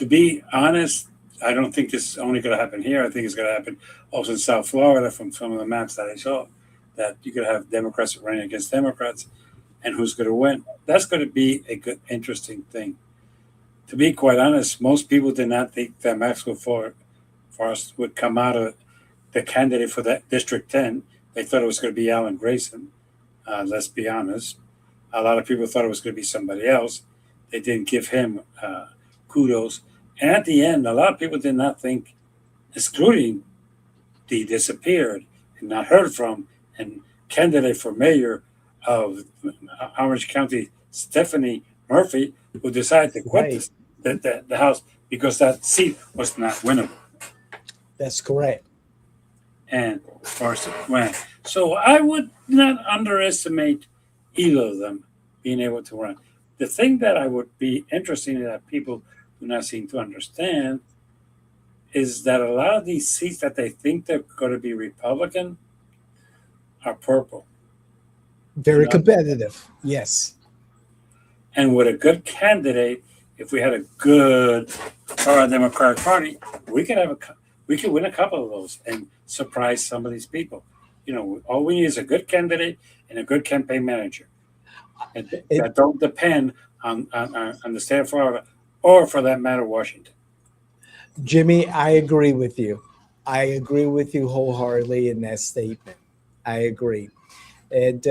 be honest, I don't think this is only going to happen here. I think it's going to happen also in South Florida from some of the maps that I saw, that you could have Democrats running against Democrats, and who's going to win. That's going to be a good, interesting thing. To be quite honest, most people did not think that Maxwell Forrest would come out of the candidate for that District 10. They thought it was going to be Alan Grayson. Let's be honest. A lot of people thought it was going to be somebody else. They didn't give him kudos. And at the end, a lot of people did not think, excluding the disappeared and not heard from, and candidate for mayor of Orange County, Stephanie Murphy, who decided to quit the House because that seat was not winnable. That's correct. And Forrest went. So I would not underestimate either of them being able to run. The thing that I would be interested in that people do not seem to understand is that a lot of these seats that they think they're going to be Republican are purple. Very competitive. Yes. And with a good candidate, if we had a good Democratic Party, we could win a couple of those and surprise some of these people. You know, all we need is a good candidate and a good campaign manager, and that don't depend on the state of Florida, or for that matter, Washington. Jimmy, I agree with you. I agree with you wholeheartedly in that statement. I agree. And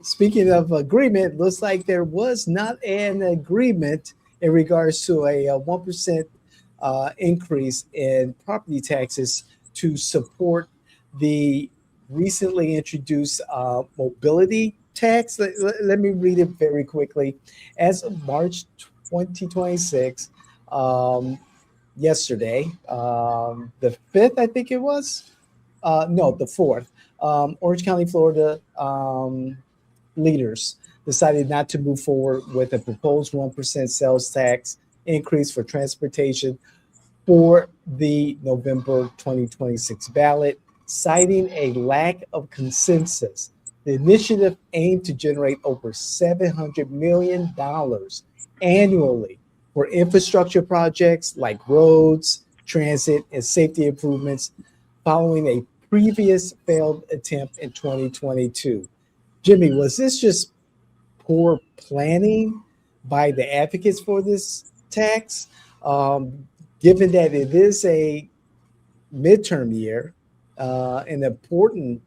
speaking of agreement, looks like there was not an agreement in regards to a 1% increase in property taxes to support the recently introduced mobility tax. Let me read it very quickly. As of March 2026, yesterday, the 5th, I think it was. No, the 4th. Orange County, Florida leaders decided not to move forward with a proposed 1% sales tax increase for transportation for the November 2026 ballot, citing a lack of consensus. The initiative aimed to generate over $700 million annually for infrastructure projects like roads, transit, and safety improvements following a previous failed attempt in 2022. Jimmy, was this just poor planning by the advocates for this tax? Given that it is a midterm year, an important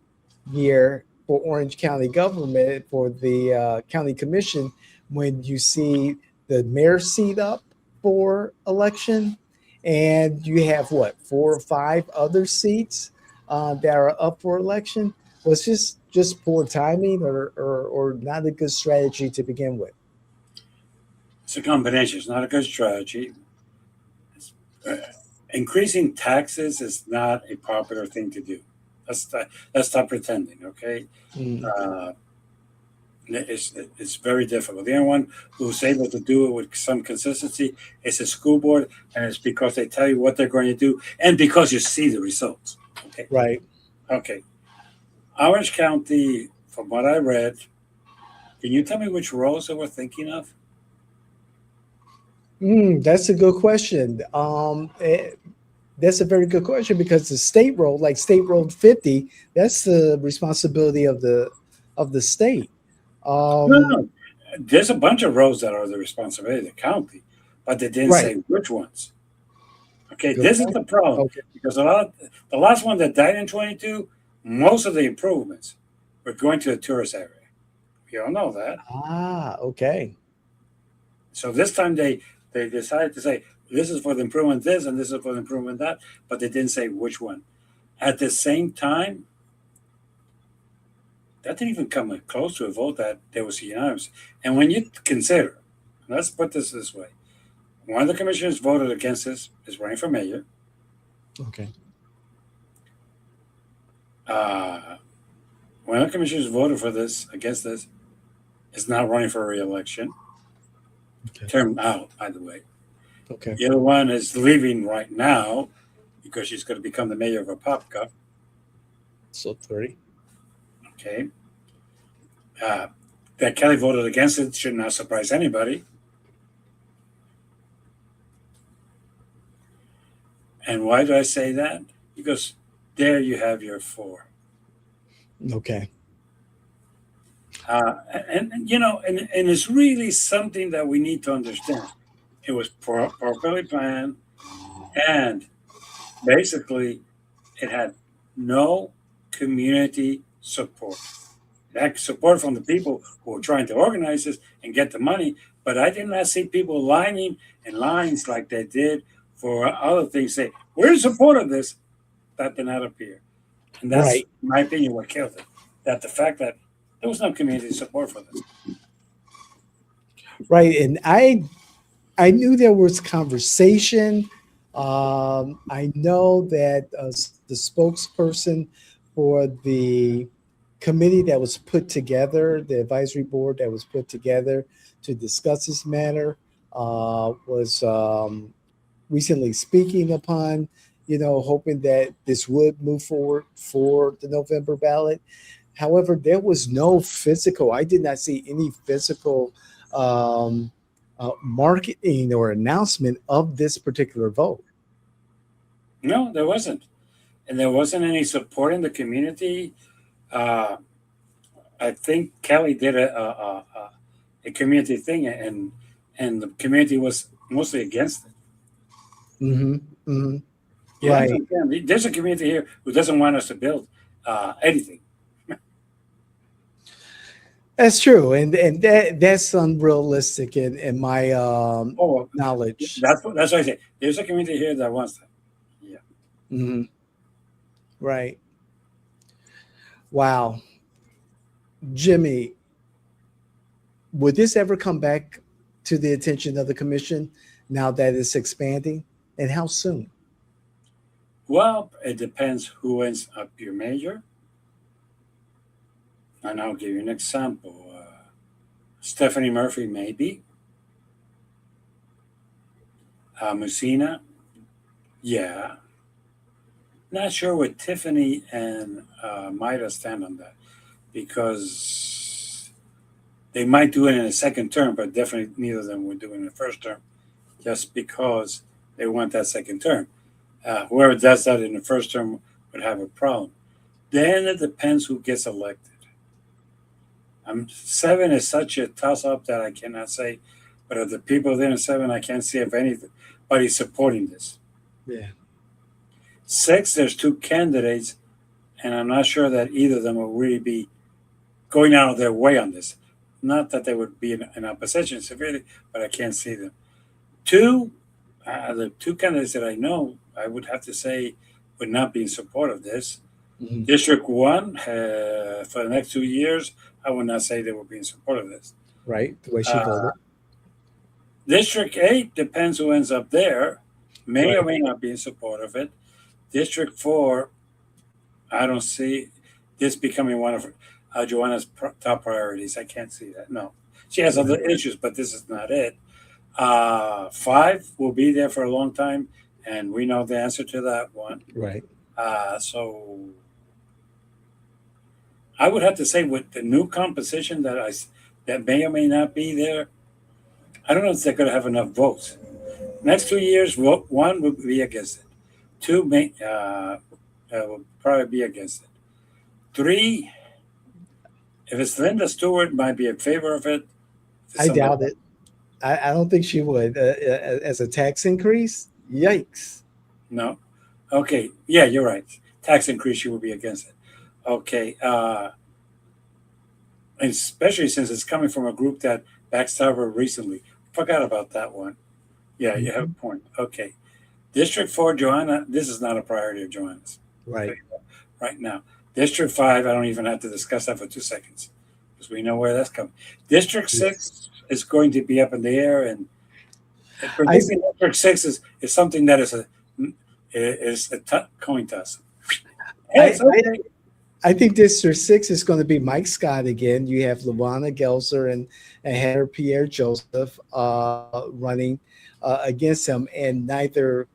year for Orange County government, for the county commission, when you see the mayor seat up for election, and you have what, 4 or 5 other seats that are up for election, was just poor timing, or not a good strategy to begin with? It's a combination. It's not a good strategy. Increasing taxes is not a popular thing to do. Let's stop pretending, okay? Mm. It's very difficult. The only one who's able to do it with some consistency is the school board, and it's because they tell you what they're going to do, and because you see the results. Okay, Right. okay. Orange County, from what I read, can you tell me which roads they were thinking of? That's a good question. That's a very good question because the state road, like State Road 50, that's the responsibility of the state. No, Um, no. There's a bunch of roads that are the responsibility of the county, but they didn't right. say which ones. Okay, Good this is point. the problem Okay. because a lot of, the last one that died in 22, most of the improvements were going to the tourist area. We all know that. Okay. So this time they decided to say this is for the improvement this and this is for the improvement that, but they didn't say which one. At the same time, that didn't even come close to a vote that there was unanimous. And when you consider, let's put this way: one of the commissioners voted against this, is running for mayor. Okay. Uh, one of the commissioners voted for this against this is not running for re-election. Okay. Term out, by the way. Okay. The other one is leaving right now because she's going to become the mayor of Apopka. So 30. Okay. Uh, that Kelly voted against it should not surprise anybody. And why do I say that? Because there you have your four. Okay. And you know, and it's really something that we need to understand. It was properly planned, and basically, it had no community support. It had support from the people who were trying to organize this and get the money, but I did not see people lining in lines like they did for other things. Say we're in support of this. That did not appear, and that's, Right. in my opinion, what killed it. That the fact that there was no community support for this. Right. And I knew there was conversation. I know that the spokesperson for the committee that was put together, the advisory board that was put together to discuss this matter, was recently speaking upon, hoping that this would move forward for the November ballot. However, there was no physical, I did not see any physical marketing or announcement of this particular vote. No, there wasn't, and there wasn't any support in the community. Uh, I think Kelly did a community thing, and the community was mostly against it. Mm-hmm. Mm-hmm. You have to Right. understand, there's a community here who doesn't want us to build anything. That's true, and that's unrealistic in my Oh, well, knowledge. that's what I say. There's a community here that wants that. Yeah. Hmm. Right. Wow, Jimmy, would this ever come back to the attention of the commission now that it's expanding, and how soon? Well, it depends who ends up your mayor. And I'll give you an example. Stephanie Murphy, maybe. Musina, yeah. Not sure what Tiffany and Maida stand on that because they might do it in a second term, but definitely neither of them would do it in the first term just because they want that second term. Whoever does that in the first term would have a problem. Then it depends who gets elected. 7 is such a toss up that I cannot say, but of the people there in 7, I can't see if anybody's supporting this. Yeah. 6, there's 2 candidates, and I'm not sure that either of them will really be going out of their way on this. Not that they would be in opposition severely, but I can't see them. 2, the 2 candidates that I know, I would have to say would not be in support of this. Mhm. District 1, for the next 2 years, I would not say they will be in support of this. Right. The way she voted. District 8 depends who ends up there, may or Right. may not be in support of it. District 4, I don't see this becoming one of Joanna's top priorities. I can't see that. No, she has other issues, but this is not it. 5 will be there for a long time, and we know the answer to that one. Right. So I would have to say with the new composition that may or may not be there, I don't know if they're going to have enough votes. Next 2 years, vote 1 will be against it. 2 may will probably be against it. 3, if it's Linda Stewart, might be in favor of it. I doubt it. I don't think she would. As a tax increase, yikes. No. Okay. Yeah, you're right. Tax increase, she would be against it. Okay. Especially since it's coming from a group that backstabbed her recently. Forgot about that one. Yeah, you have a point. Okay. District 4, Joanna, this is not a priority of Joanna's. Right. Right now. District 5, I don't even have to discuss that for 2 seconds because we know where that's coming. District 6 is going to be up in the air, and predicting District 6 is something that is a coin toss. I think District 6 is going to be Mike Scott again. You have Luana Gelser and Heather Pierre Joseph running against him, and neither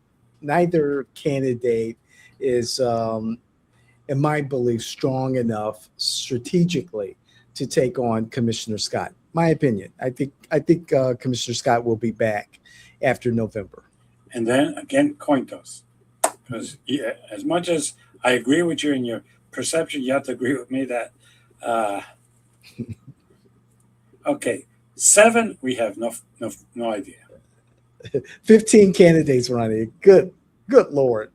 candidate is, in my belief, strong enough strategically to take on Commissioner Scott. My opinion. I think Commissioner Scott will be back after November. And then again, coin toss. Because as much as I agree with you in your perception, you have to agree with me that. Okay, 7, we have no idea. 15 candidates running. Good Lord.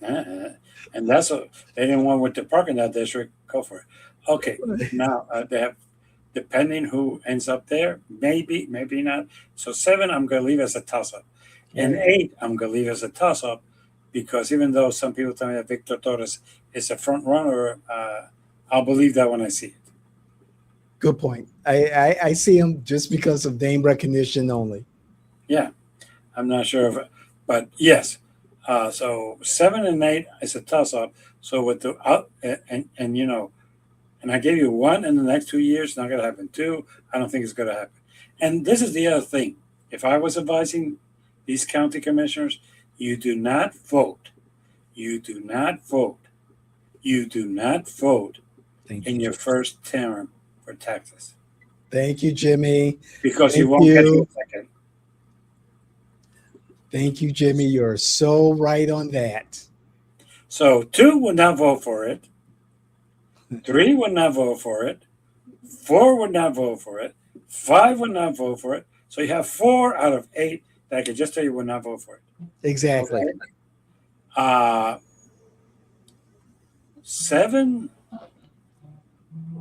And that's anyone with the parking lot district, go for it. Okay, now they have, depending who ends up there, maybe not. So 7, I'm going to leave as a toss-up. And 8, I'm going to leave as a toss-up because even though some people tell me that Victor Torres is a front runner, I'll believe that when I see it. Good point. I see him just because of name recognition only. Yeah, I'm not sure of it, but yes. So 7 and 8 is a toss-up. So with the and you know, and I gave you 1 in the next 2 years. Not going to happen. 2, I don't think it's going to happen. And this is the other thing. If I was advising these county commissioners, you do not vote. You do not vote. You do not vote in your first term for taxes. Thank you, Jimmy. Because you won't get your second. Thank you, Jimmy. You're so right on that. So 2 would not vote for it. 3 would not vote for it. 4 would not vote for it. 5 would not vote for it. So you have 4 out of 8 that I could just tell you would not vote for it. Exactly. Okay. 7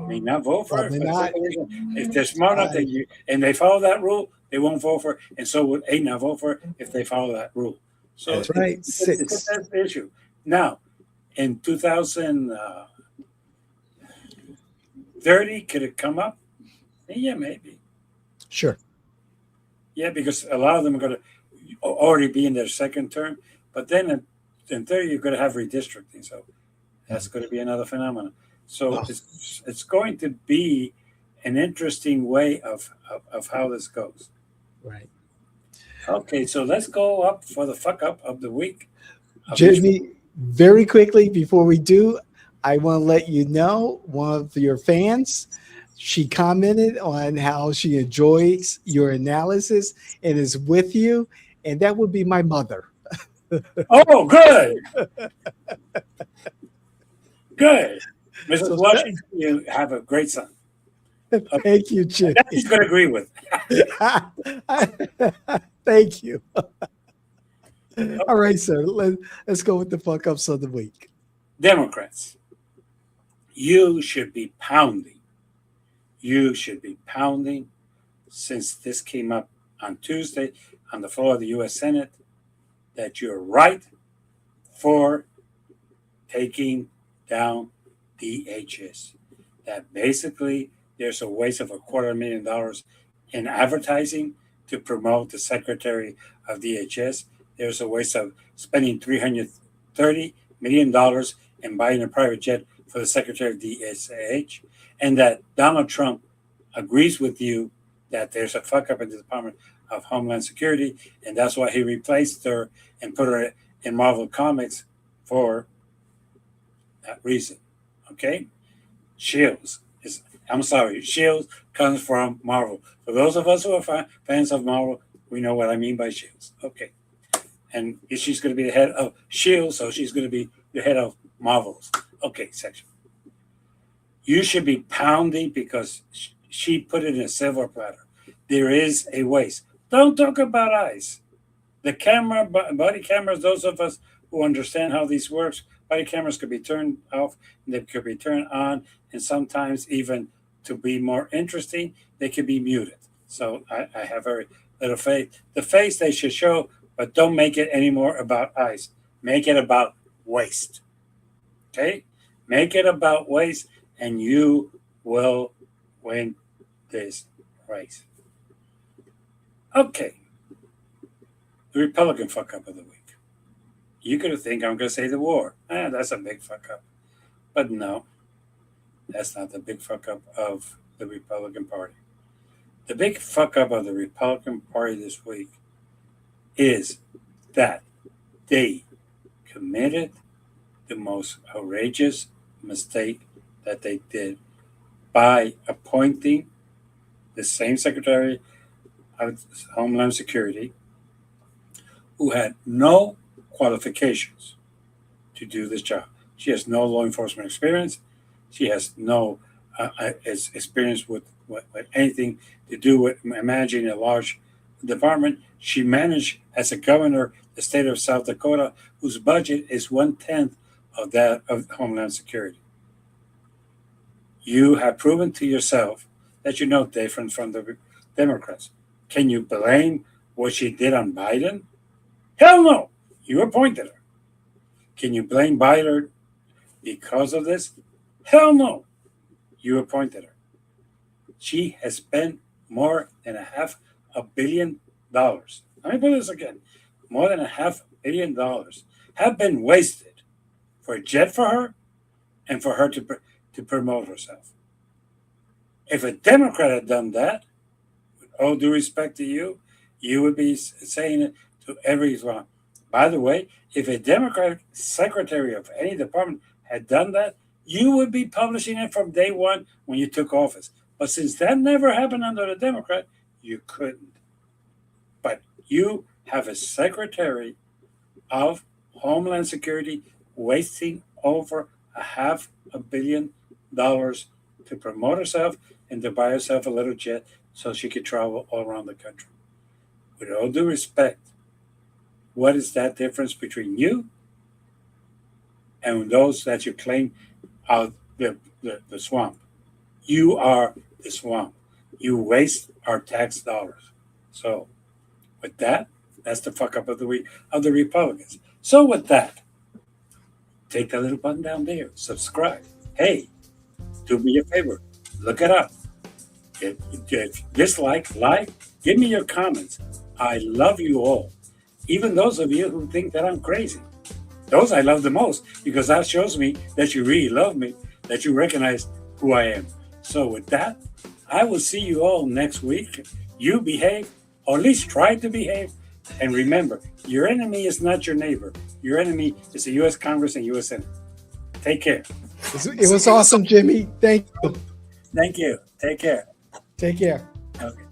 may not vote for it. If they're smart enough and they follow that rule, they won't vote for it. And so would 8 not vote for it if they follow that rule. So that's right. 6. That's the issue. Now, in 2030, could it come up? Yeah, maybe. Sure. Yeah, because a lot of them are going to already be in their second term. But then in 30, you're going to have redistricting. So that's going to be another phenomenon. So it's going to be an interesting way of how this goes. Right. Okay, so let's go up for the fuck up of the week. Jimmy, very quickly before we do, I want to let you know one of your fans, she commented on how she enjoys your analysis and is with you, and that would be my mother. Oh, good. Good. Mrs. Washington, you have a great son. Thank you, Jim. That he's going to agree with. Thank you. All right, sir. Let's go with the fuck ups of the week. Democrats, you should be pounding. You should be pounding since this came up on Tuesday on the floor of the U.S. Senate that you're right for taking down DHS. That basically there's a waste of $250,000 in advertising to promote the Secretary of DHS. There's a waste of spending $330 million and buying a private jet for the Secretary of DSH, and that Donald Trump agrees with you that there's a fuck up in the Department of Homeland Security, and that's why he replaced her and put her in Marvel Comics for that reason. Okay? Shields is, I'm sorry, Shields comes from Marvel. For those of us who are fans of Marvel, we know what I mean by Shields. Okay. And she's going to be the head of Shields, so she's going to be the head of Marvels. Okay, section. You should be pounding because she put it in a silver platter. There is a waste. Don't talk about eyes. The camera, body cameras, those of us who understand how this works, body cameras could be turned off and they could be turned on, and sometimes even to be more interesting, they could be muted. So I have very little faith. The face they should show, but don't make it anymore about eyes. Make it about waste. Okay? Make it about waste, and you will win this race. Okay. The Republican fuck up of the week. You could think I'm going to say the war. That's a big fuck up. But no, that's not the big fuck up of the Republican Party. The big fuck up of the Republican Party this week is that they committed the most outrageous mistake that they did by appointing the same Secretary of Homeland Security who had no qualifications to do this job. She has no law enforcement experience. She has no experience with anything to do with managing a large department. She managed as a governor the state of South Dakota, whose budget is 1/10 of that of Homeland Security. You have proven to yourself that you're no different from the Democrats. Can you blame what she did on Biden? Hell no! You appointed her. Can you blame Biden because of this? Hell no! You appointed her. She has spent more than $500 million. Let me put this again. More than $500 million have been wasted for a jet for her and for her to promote herself. If a Democrat had done that, with all due respect to you, you would be saying it to everyone. By the way, if a Democratic secretary of any department had done that, you would be publishing it from day one when you took office. But since that never happened under the Democrat, you couldn't. But you have a secretary of Homeland Security wasting over $500 million to promote herself and to buy herself a little jet so she could travel all around the country. With all due respect, what is that difference between you and those that you claim are the swamp? You are the swamp. You waste our tax dollars. So with that, that's the fuck up of the week of the Republicans. So with that, take that little button down there, subscribe. Hey, do me a favor, look it up. If dislike, like, give me your comments. I love you all. Even those of you who think that I'm crazy. Those I love the most, because that shows me that you really love me, that you recognize who I am. So with that, I will see you all next week. You behave, or at least try to behave. And remember, your enemy is not your neighbor. Your enemy is the U.S. Congress and U.S. Senate. Take care. It was awesome, Jimmy. Thank you. Thank you. Take care. Take care. Okay.